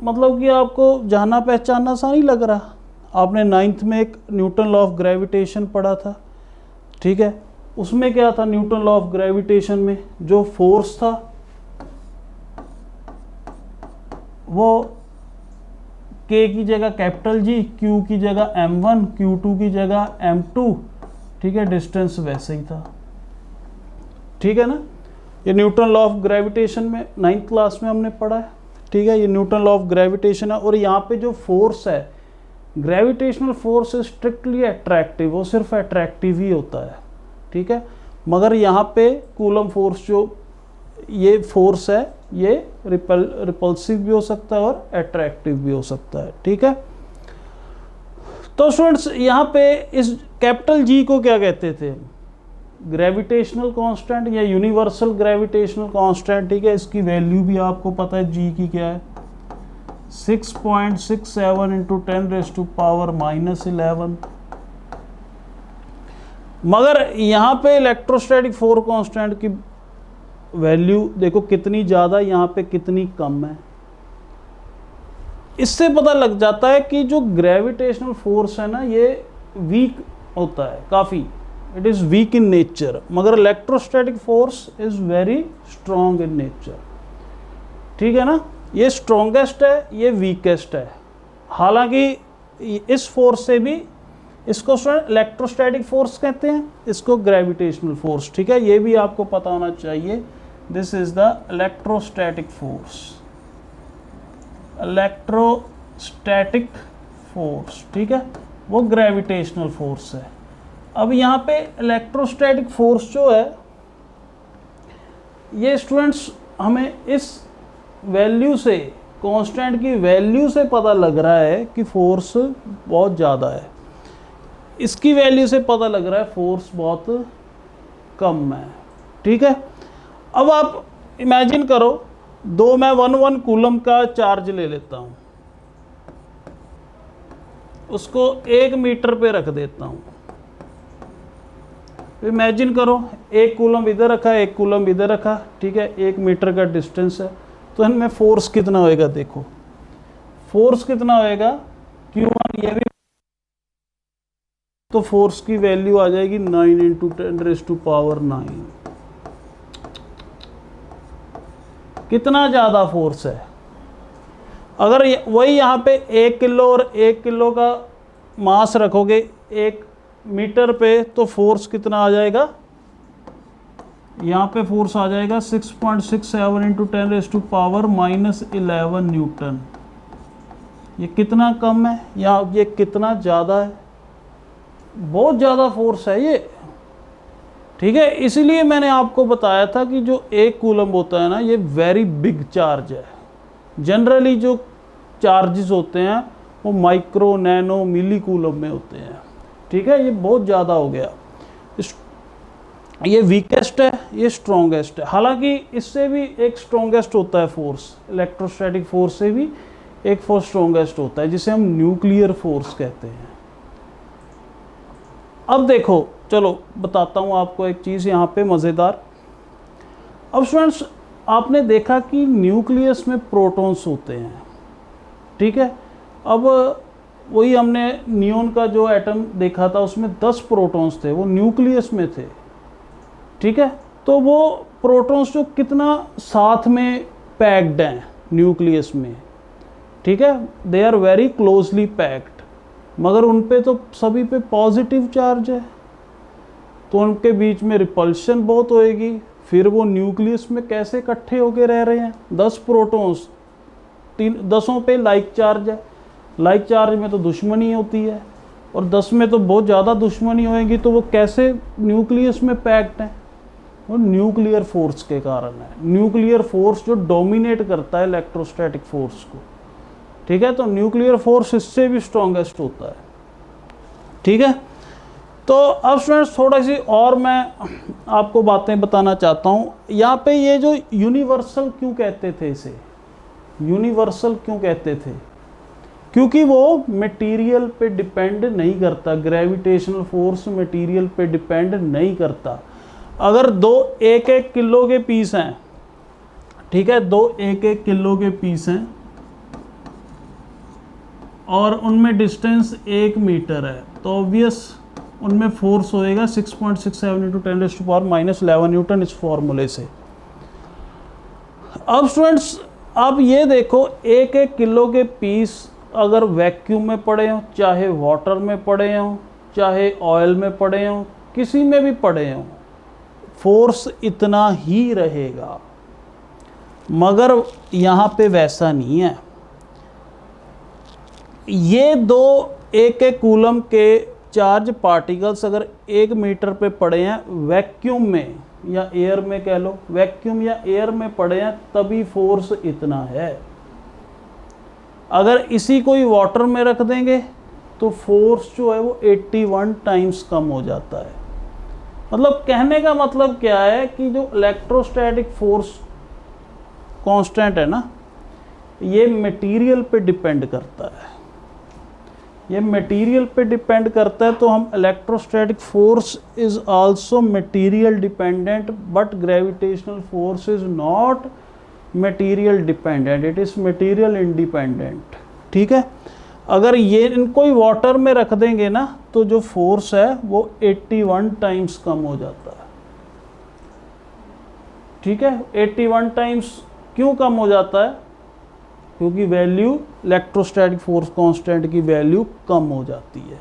मतलब कि आपको जाना पहचाना सा नहीं लग रहा, आपने 9th में एक न्यूटन लॉ ऑफ ग्रेविटेशन पढ़ा था। ठीक है, उसमें क्या था, न्यूटन लॉ ऑफ ग्रेविटेशन में जो फोर्स था वो K की जगह कैपिटल G, Q की जगह M1, Q2 की जगह M2। ठीक है, डिस्टेंस वैसे ही था। ठीक है ना, ये न्यूटन लॉ ऑफ ग्रेविटेशन में 9th क्लास में हमने पढ़ा है। ठीक है, ये न्यूटन लॉ ऑफ ग्रेविटेशन है और यहाँ पे जो फोर्स है, ग्रेविटेशनल फोर्स स्ट्रिक्टली अट्रैक्टिव, वो सिर्फ अट्रैक्टिव ही होता है। ठीक है, मगर यहाँ पे कूलम फोर्स जो ये फोर्स है ये रिपल्सिव भी हो सकता है और अट्रैक्टिव भी हो सकता है। ठीक है, तो स्टूडेंट्स यहाँ पे इस कैपिटल G को क्या कहते थे, ग्रेविटेशनल कांस्टेंट या यूनिवर्सल ग्रेविटेशनल कांस्टेंट। ठीक है, इसकी वैल्यू भी आपको पता है G की क्या है, 6.67 × 10⁻⁻11। मगर यहाँ पे इलेक्ट्रोस्टैटिक फोर्स कांस्टेंट की वैल्यू देखो कितनी ज़्यादा, यहाँ पे कितनी कम है। इससे पता लग जाता है कि जो ग्रेविटेशनल फोर्स है ना ये वीक होता है काफ़ी, it is weak in nature, मगर electrostatic force is very strong in nature. ठीक है ना, ये स्ट्रॉन्गेस्ट है, ये वीकेस्ट है। हालांकि इस फोर्स से भी, इसको इलेक्ट्रोस्टैटिक फोर्स कहते हैं, इसको ग्रेविटेशनल फोर्स। ठीक है, ये भी आपको पता होना चाहिए, this is the electrostatic force, electrostatic force. ठीक है, वो ग्रेविटेशनल फोर्स है। अब यहाँ पे इलेक्ट्रोस्टैटिक फोर्स जो है ये स्टूडेंट्स हमें इस वैल्यू से, कांस्टेंट की वैल्यू से पता लग रहा है कि फोर्स बहुत ज़्यादा है, इसकी वैल्यू से पता लग रहा है फोर्स बहुत कम है। ठीक है, अब आप इमेजिन करो, दो मैं 1 कूलम का चार्ज ले लेता हूँ, उसको 1 मीटर पे रख देता हूँ। इमेजिन करो, 1 कूलम इधर रखा, 1 कूलम इधर रखा। ठीक है, 1 मीटर का डिस्टेंस है, तो इनमें फोर्स कितना होएगा, देखो फोर्स कितना होएगा, Q1, ये भी, तो फोर्स की वैल्यू आ जाएगी 9 × 10⁻⁹। कितना ज़्यादा फोर्स है। अगर वही यहाँ पे 1 किलो और 1 किलो का मास रखोगे 1 मीटर पे, तो फोर्स कितना आ जाएगा, यहाँ पे फोर्स आ जाएगा 6.67 इंटू 10⁻⁻11 न्यूटन। ये कितना कम है या ये कितना ज़्यादा है? बहुत ज़्यादा फोर्स है ये, ठीक है। इसीलिए मैंने आपको बताया था कि जो 1 कूलम होता है ना, ये वेरी बिग चार्ज है। जनरली जो चार्जेस होते हैं वो माइक्रो, नैनो, मिली कूलम में होते हैं, ठीक है। ये बहुत ज़्यादा हो गया। ये वीकेस्ट है, ये स्ट्रॉन्गेस्ट है। हालांकि इससे भी एक स्ट्रॉन्गेस्ट होता है फोर्स, इलेक्ट्रोस्टैटिक फोर्स से भी एक फोर्स स्ट्रॉन्गेस्ट होता है, जिसे हम न्यूक्लियर फोर्स कहते हैं। अब देखो, चलो बताता हूँ आपको एक चीज़ यहाँ पे मज़ेदार। अब स्टूडेंट्स, आपने देखा कि न्यूक्लियस में प्रोटॉन्स होते हैं, ठीक है। अब वही हमने नियोन का जो एटम देखा था, उसमें 10 प्रोटॉन्स थे, वो न्यूक्लियस में थे, ठीक है। तो वो प्रोटॉन्स जो कितना साथ में पैक्ड हैं न्यूक्लियस में, ठीक है, they are very closely packed, मगर उन पे तो सभी पे पॉजिटिव चार्ज है, तो उनके बीच में रिपल्शन बहुत होएगी। फिर वो न्यूक्लियस में कैसे इकट्ठे होके रह रहे हैं? 10 प्रोटॉन्स, 10 पे लाइक चार्ज है, लाइक चार्ज में तो दुश्मनी होती है, और 10 में तो बहुत ज़्यादा दुश्मनी होएगी, तो वो कैसे न्यूक्लियस में पैक्ड हैं? वो न्यूक्लियर फोर्स के कारण है। न्यूक्लियर फोर्स जो डोमिनेट करता है इलेक्ट्रोस्टैटिक फोर्स को, ठीक है। तो न्यूक्लियर फोर्स इससे भी स्ट्रॉन्गेस्ट होता है, ठीक है। तो अब स्टूडेंट्स, थोड़ा सी और मैं आपको बातें बताना चाहता हूँ। यहाँ पे ये जो यूनिवर्सल क्यों कहते थे, इसे यूनिवर्सल क्यों कहते थे? क्योंकि वो मटेरियल पे डिपेंड नहीं करता, ग्रेविटेशनल फोर्स मटेरियल पे डिपेंड नहीं करता। अगर 2 1-1 किलो के पीस हैं, ठीक है, 2 1-1 किलो के पीस हैं और उनमें डिस्टेंस 1 मीटर है, तो ऑब्वियस उनमें फोर्स होएगा 6.67 इंटू 10⁻⁻11 न्यूटन, इस फॉर्मूले से। अब स्टूडेंट्स, अब ये देखो, 1-1 किलो के पीस अगर वैक्यूम में पड़े हों, चाहे वाटर में पड़े हों, चाहे ऑयल में पड़े हों, किसी में भी पड़े हों, फोर्स इतना ही रहेगा। मगर यहाँ पे वैसा नहीं है। ये 2 1-1 कूलम के चार्ज पार्टिकल्स अगर 1 मीटर पे पड़े हैं वैक्यूम में या एयर में, कह लो वैक्यूम या एयर में पड़े हैं, तभी फोर्स इतना है। अगर इसी को ही वाटर में रख देंगे तो फोर्स जो है वो 81 टाइम्स कम हो जाता है। मतलब कहने का मतलब क्या है कि जो इलेक्ट्रोस्टैटिक फोर्स कांस्टेंट है ना, ये मटेरियल पे डिपेंड करता है, ये मटेरियल पे डिपेंड करता है। तो हम electrostatic force is also material dependent, but gravitational force is not material dependent, it is material independent, ठीक है। अगर ये इनको ही वाटर में रख देंगे ना, तो जो फोर्स है वो 81 टाइम्स कम हो जाता है, ठीक है। 81 टाइम्स क्यों कम हो जाता है? क्योंकि वैल्यू इलेक्ट्रोस्टैटिक फोर्स कांस्टेंट की वैल्यू कम हो जाती है।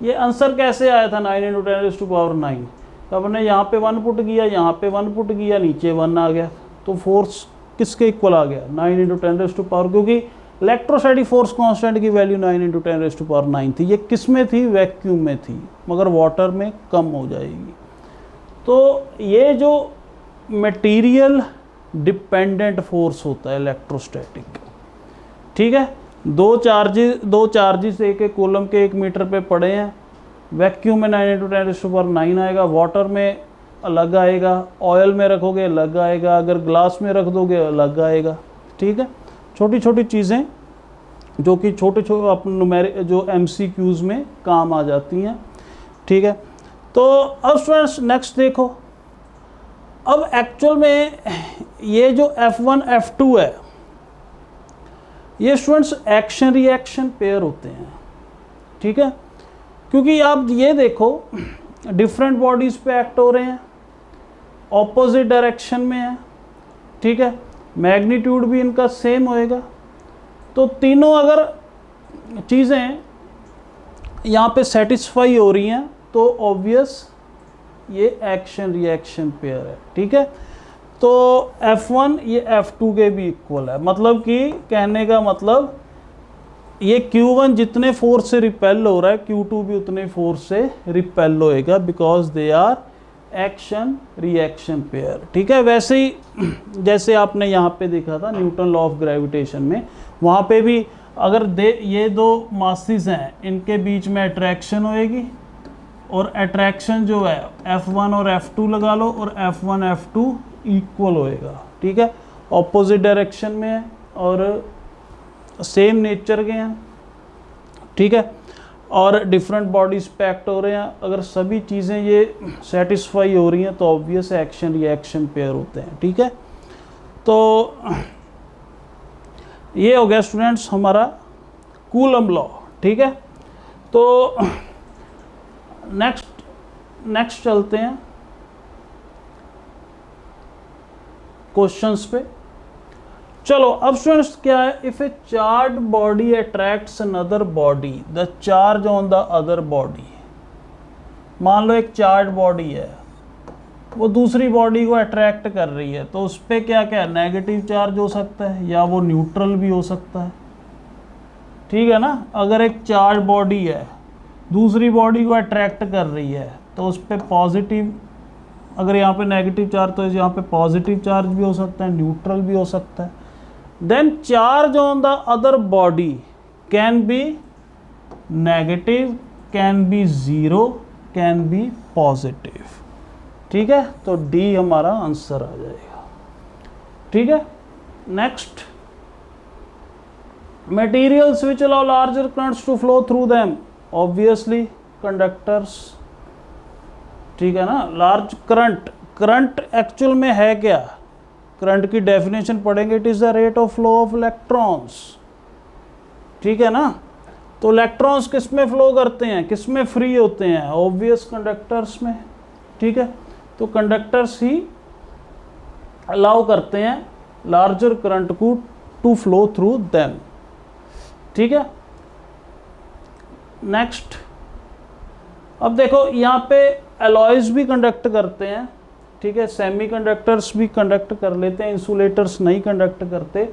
ये आंसर कैसे आया था? 9 इंटू 10⁻⁹। तो अपने यहाँ पे 1 पुट किया, यहाँ पे 1 पुट किया, नीचे 1 आ गया, तो फोर्स किसके इक्वल आ गया? 9 इंटू 10⁻, क्योंकि इलेक्ट्रोस्टैटिक फोर्स कांस्टेंट की वैल्यू 9 इंटू 10⁻9 थी। ये किस में थी? वैक्यूम में थी, मगर वाटर में कम हो जाएगी। तो ये जो मटेरियल डिपेंडेंट फोर्स होता है इलेक्ट्रोस्टैटिक, ठीक है। 2 चार्जेस 1-1 कूलम के 1 मीटर पे पड़े हैं, वैक्यूम में 9 इंटू 10⁻9 आएगा, वाटर में अलग आएगा, ऑयल में रखोगे अलग आएगा, अगर ग्लास में रख दोगे अलग आएगा, ठीक है। छोटी छोटी चीज़ें जो कि छोटे अपने जो MCQs में काम आ जाती हैं, ठीक है। तो अब स्टूडेंट्स नेक्स्ट देखो, अब एक्चुअल में ये जो F1 F2 है, ये स्टूडेंट्स एक्शन रिएक्शन पेयर होते हैं, ठीक है। क्योंकि आप ये देखो, डिफरेंट बॉडीज़ पे एक्ट हो रहे हैं, ऑपोजिट डायरेक्शन में है, ठीक है, मैग्नीट्यूड भी इनका सेम होएगा। तो तीनों अगर चीज़ें यहाँ पे सेटिस्फाई हो रही हैं तो ऑब्वियस ये एक्शन रिएक्शन पेयर है, ठीक है। तो F1 ये F2 के भी इक्वल है, मतलब कि कहने का मतलब ये Q1 जितने फोर्स से रिपेल हो रहा है Q2 भी उतने फोर्स से रिपेल होएगा, because they are action reaction pair, ठीक है। वैसे ही जैसे आपने यहाँ पे देखा था न्यूटन लॉ ऑफ ग्रेविटेशन में, वहाँ पे भी अगर ये दो मासेस हैं, इनके बीच में अट्रैक्शन होएगी, और अट्रैक्शन जो है F1 और F2 लगा लो, और F1 F2 इक्वल होएगा, ठीक है। ऑपोजिट डायरेक्शन में है और सेम नेचर के हैं, ठीक है, और डिफरेंट बॉडीज पे एक्ट हो रहे हैं। अगर सभी चीज़ें ये सेटिस्फाई हो रही हैं तो ऑब्वियस एक्शन रिएक्शन पेयर होते हैं, ठीक है। तो ये हो गया स्टूडेंट्स हमारा कूलम लॉ, ठीक है। तो नेक्स्ट चलते हैं क्वेश्चंस पे। चलो अब स्टूडेंट्स क्या है, if A charge body attracts another body the charge on the other body. मान लो एक चार्ज बॉडी है, वो दूसरी बॉडी को अट्रैक्ट कर रही है, तो उस पर क्या क्या नेगेटिव चार्ज हो सकता है या वो न्यूट्रल भी हो सकता है, ठीक है ना। अगर एक चार्ज बॉडी है दूसरी बॉडी को अट्रैक्ट कर रही है तो उस पर पॉजिटिव, अगर यहाँ पे नेगेटिव चार्ज तो यहाँ पे पॉजिटिव चार्ज भी हो सकता है, न्यूट्रल भी हो सकता है। Then charge on the other body can be negative, can be zero, can be positive, ठीक है। तो डी हमारा आंसर आ जाएगा, ठीक है। Next, materials which allow larger currents to flow through them, obviously conductors, ठीक है ना। लार्ज करंट एक्चुअल में है क्या, करंट की डेफिनेशन पढ़ेंगे, it is the rate of flow of electrons, ठीक है ना। तो इलेक्ट्रॉन्स किस में फ्लो करते हैं, किस में फ्री होते हैं, ऑब्वियस कंडक्टर्स में, ठीक है। तो कंडक्टर्स ही अलाउ करते हैं लार्जर करंट को टू फ्लो थ्रू देम, ठीक है। नेक्स्ट, अब देखो यहाँ पे एलॉयज भी कंडक्ट करते हैं, ठीक है। सेमीकंडक्टर्स भी कंडक्ट कर लेते हैं, इंसुलेटर्स नहीं कंडक्ट करते,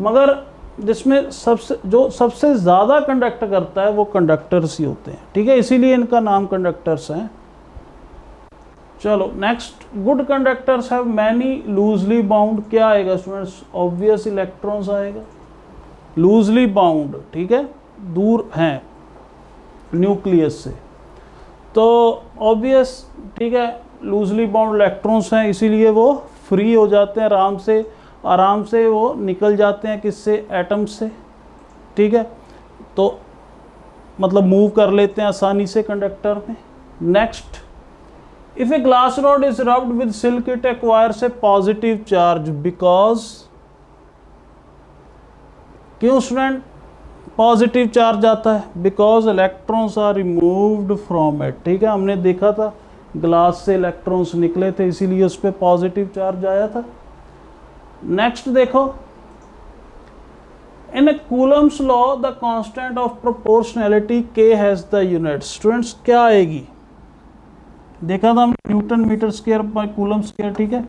मगर जिसमें सबसे ज़्यादा कंडक्ट करता है वो कंडक्टर्स ही होते हैं, ठीक है, इसीलिए इनका नाम कंडक्टर्स हैं। चलो next, good conductors have many loosely bound, क्या आएगा स्टूडेंट्स, ऑब्वियस इलेक्ट्रॉन्स आएगा, लूजली बाउंड, ठीक है, दूर हैं न्यूक्लियस से, तो ऑब्वियस, ठीक है, लूजली बाउंड इलेक्ट्रॉन्स हैं, इसीलिए वो फ्री हो जाते हैं, आराम से वो निकल जाते हैं किससे, एटम से, ठीक है। तो मतलब मूव कर लेते हैं आसानी से कंडक्टर में। Next, if a glass rod is rubbed with silk it acquires a positive charge because, क्यों स्टूडेंट पॉजिटिव चार्ज आता है, because electrons are removed from it, ठीक है। हमने देखा था ग्लास से इलेक्ट्रॉन्स निकले थे, इसीलिए उस पर पॉजिटिव चार्ज आया था। नेक्स्ट देखो, in Coulomb's law the constant of proportionality K has the unit, students क्या आएगी, देखा था हमने न्यूटन मीटर स्क्वायर पर कूलम स्क्वायर, ठीक है।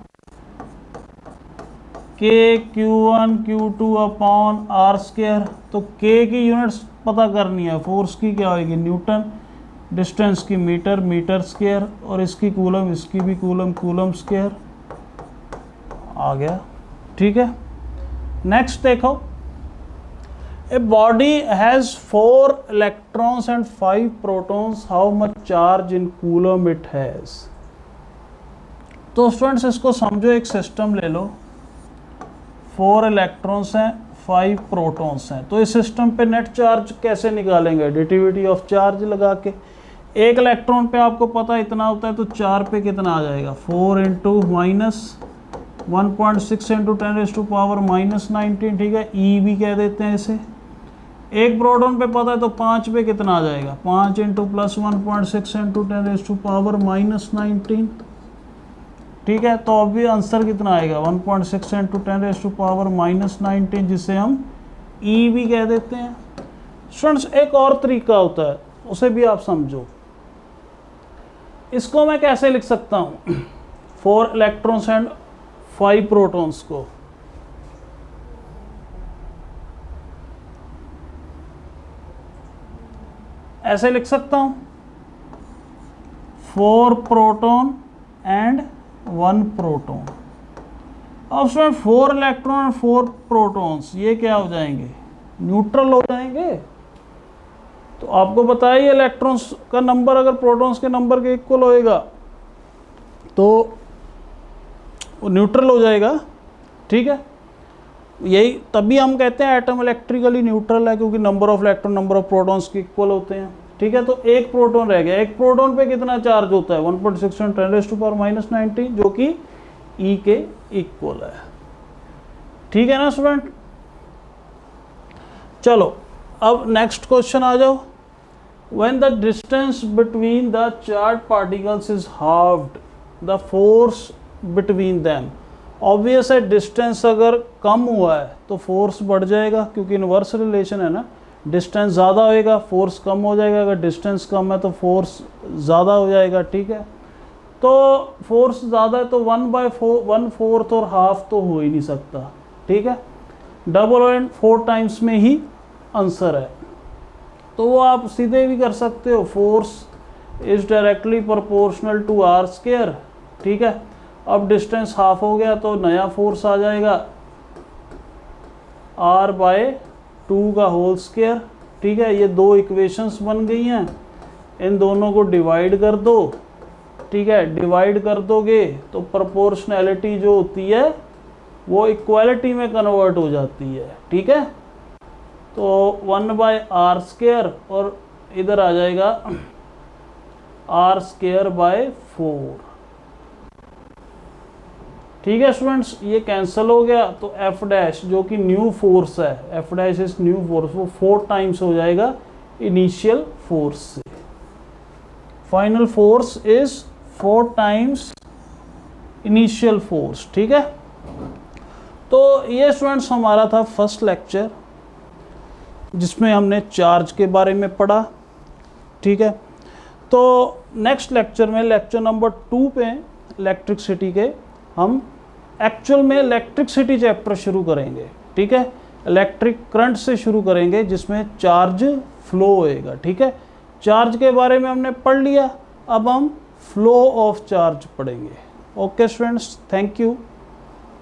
के Q1 Q2 upon are square, तो के की यूनिट्स पता करनी है, फोर्स की क्या होगी न्यूटन, डिस्टेंस की मीटर, मीटर स्क्वायर, और इसकी कूलम, इसकी भी कूलम, कूलम स्क्वायर आ गया, ठीक है। नेक्स्ट देखो, a body has 4 electrons and 5 protons, how much charge in coulomb it has. तो स्टूडेंट्स इसको समझो, एक सिस्टम ले लो, 4 इलेक्ट्रॉन्स हैं, 5 प्रोटॉन्स हैं, तो इस सिस्टम पे नेट चार्ज कैसे निकालेंगे, एडिटिविटी ऑफ चार्ज लगा के। एक इलेक्ट्रॉन पे आपको पता इतना होता है, तो 4 पे कितना आ जाएगा, 4 इंटू माइनस 1.6 इंटू 10⁻⁻19, ठीक है, ई भी कह देते हैं इसे। एक प्रोटॉन पे पता है तो 5 पे कितना आ जाएगा, 5 इंटू प्लस 1.6 इंटू 10⁻⁻19, ठीक है। तो अभी आंसर कितना आएगा, 1.6 इंटू 10⁻⁻19, जिसे हम ई भी कह देते हैं। स्टूडेंट्स एक और तरीका होता है, उसे भी आप समझो। इसको मैं कैसे लिख सकता हूँ 4 इलेक्ट्रॉन्स एंड 5 प्रोटॉन्स को, ऐसे लिख सकता हूँ 4 प्रोटॉन एंड 1 प्रोटॉन। अब उसमें 4 इलेक्ट्रॉन और 4 प्रोटॉन्स ये क्या हो जाएंगे, न्यूट्रल हो जाएंगे। तो आपको पता है इलेक्ट्रॉन्स का नंबर अगर प्रोटॉन्स के नंबर के इक्वल होएगा तो वो न्यूट्रल हो जाएगा, ठीक है। यही तभी हम कहते हैं एटम इलेक्ट्रिकली न्यूट्रल है, क्योंकि number of electron number of protons के इक्वल होते हैं, ठीक है। तो एक प्रोटॉन रह गया, एक प्रोटॉन पे कितना चार्ज होता है 1.6 × 10⁻⁻⁹ जो कि E के इक्वल है, ठीक है ना स्टूडेंट। चलो अब नेक्स्ट क्वेश्चन आ जाओ। When the distance between the charge particles is halved the force between them, obvious है डिस्टेंस अगर कम हुआ है तो फोर्स बढ़ जाएगा, क्योंकि इनवर्स रिलेशन है ना, डिस्टेंस ज़्यादा होएगा फोर्स कम हो जाएगा, अगर डिस्टेंस कम है तो फोर्स ज़्यादा हो जाएगा, ठीक है। तो फोर्स ज़्यादा है तो 1/4 और हाफ तो हो ही नहीं सकता, ठीक है। डबल एंड 4 टाइम्स में ही आंसर है, तो वो आप सीधे भी कर सकते हो, force is directly proportional to r², ठीक है। अब डिस्टेंस हाफ हो गया तो नया फोर्स आ जाएगा r/2 का होल स्क्वायर, ठीक है। ये दो इक्वेशंस बन गई हैं, इन दोनों को डिवाइड कर दो, ठीक है। डिवाइड कर दोगे तो प्रोपोर्शनैलिटी जो होती है वो इक्वालिटी में कन्वर्ट हो जाती है, ठीक है। तो 1/r² और इधर आ जाएगा r²/4, ठीक है स्टूडेंट्स। ये कैंसिल हो गया तो f' जो कि न्यू फोर्स है, f' इज न्यू फोर्स, वो 4 टाइम्स हो जाएगा इनिशियल फोर्स से। Final force is 4 times initial force, ठीक है। तो ये स्टूडेंट्स हमारा था फर्स्ट लेक्चर, जिसमें हमने चार्ज के बारे में पढ़ा, ठीक है। तो नेक्स्ट लेक्चर में लेक्चर नंबर 2 पे इलेक्ट्रिसिटी के हम एक्चुअल में इलेक्ट्रिसिटी चैप्टर शुरू करेंगे, ठीक है। इलेक्ट्रिक करंट से शुरू करेंगे जिसमें चार्ज फ्लो होएगा, ठीक है। चार्ज के बारे में हमने पढ़ लिया, अब हम फ्लो ऑफ चार्ज पढ़ेंगे। Okay students, thank you.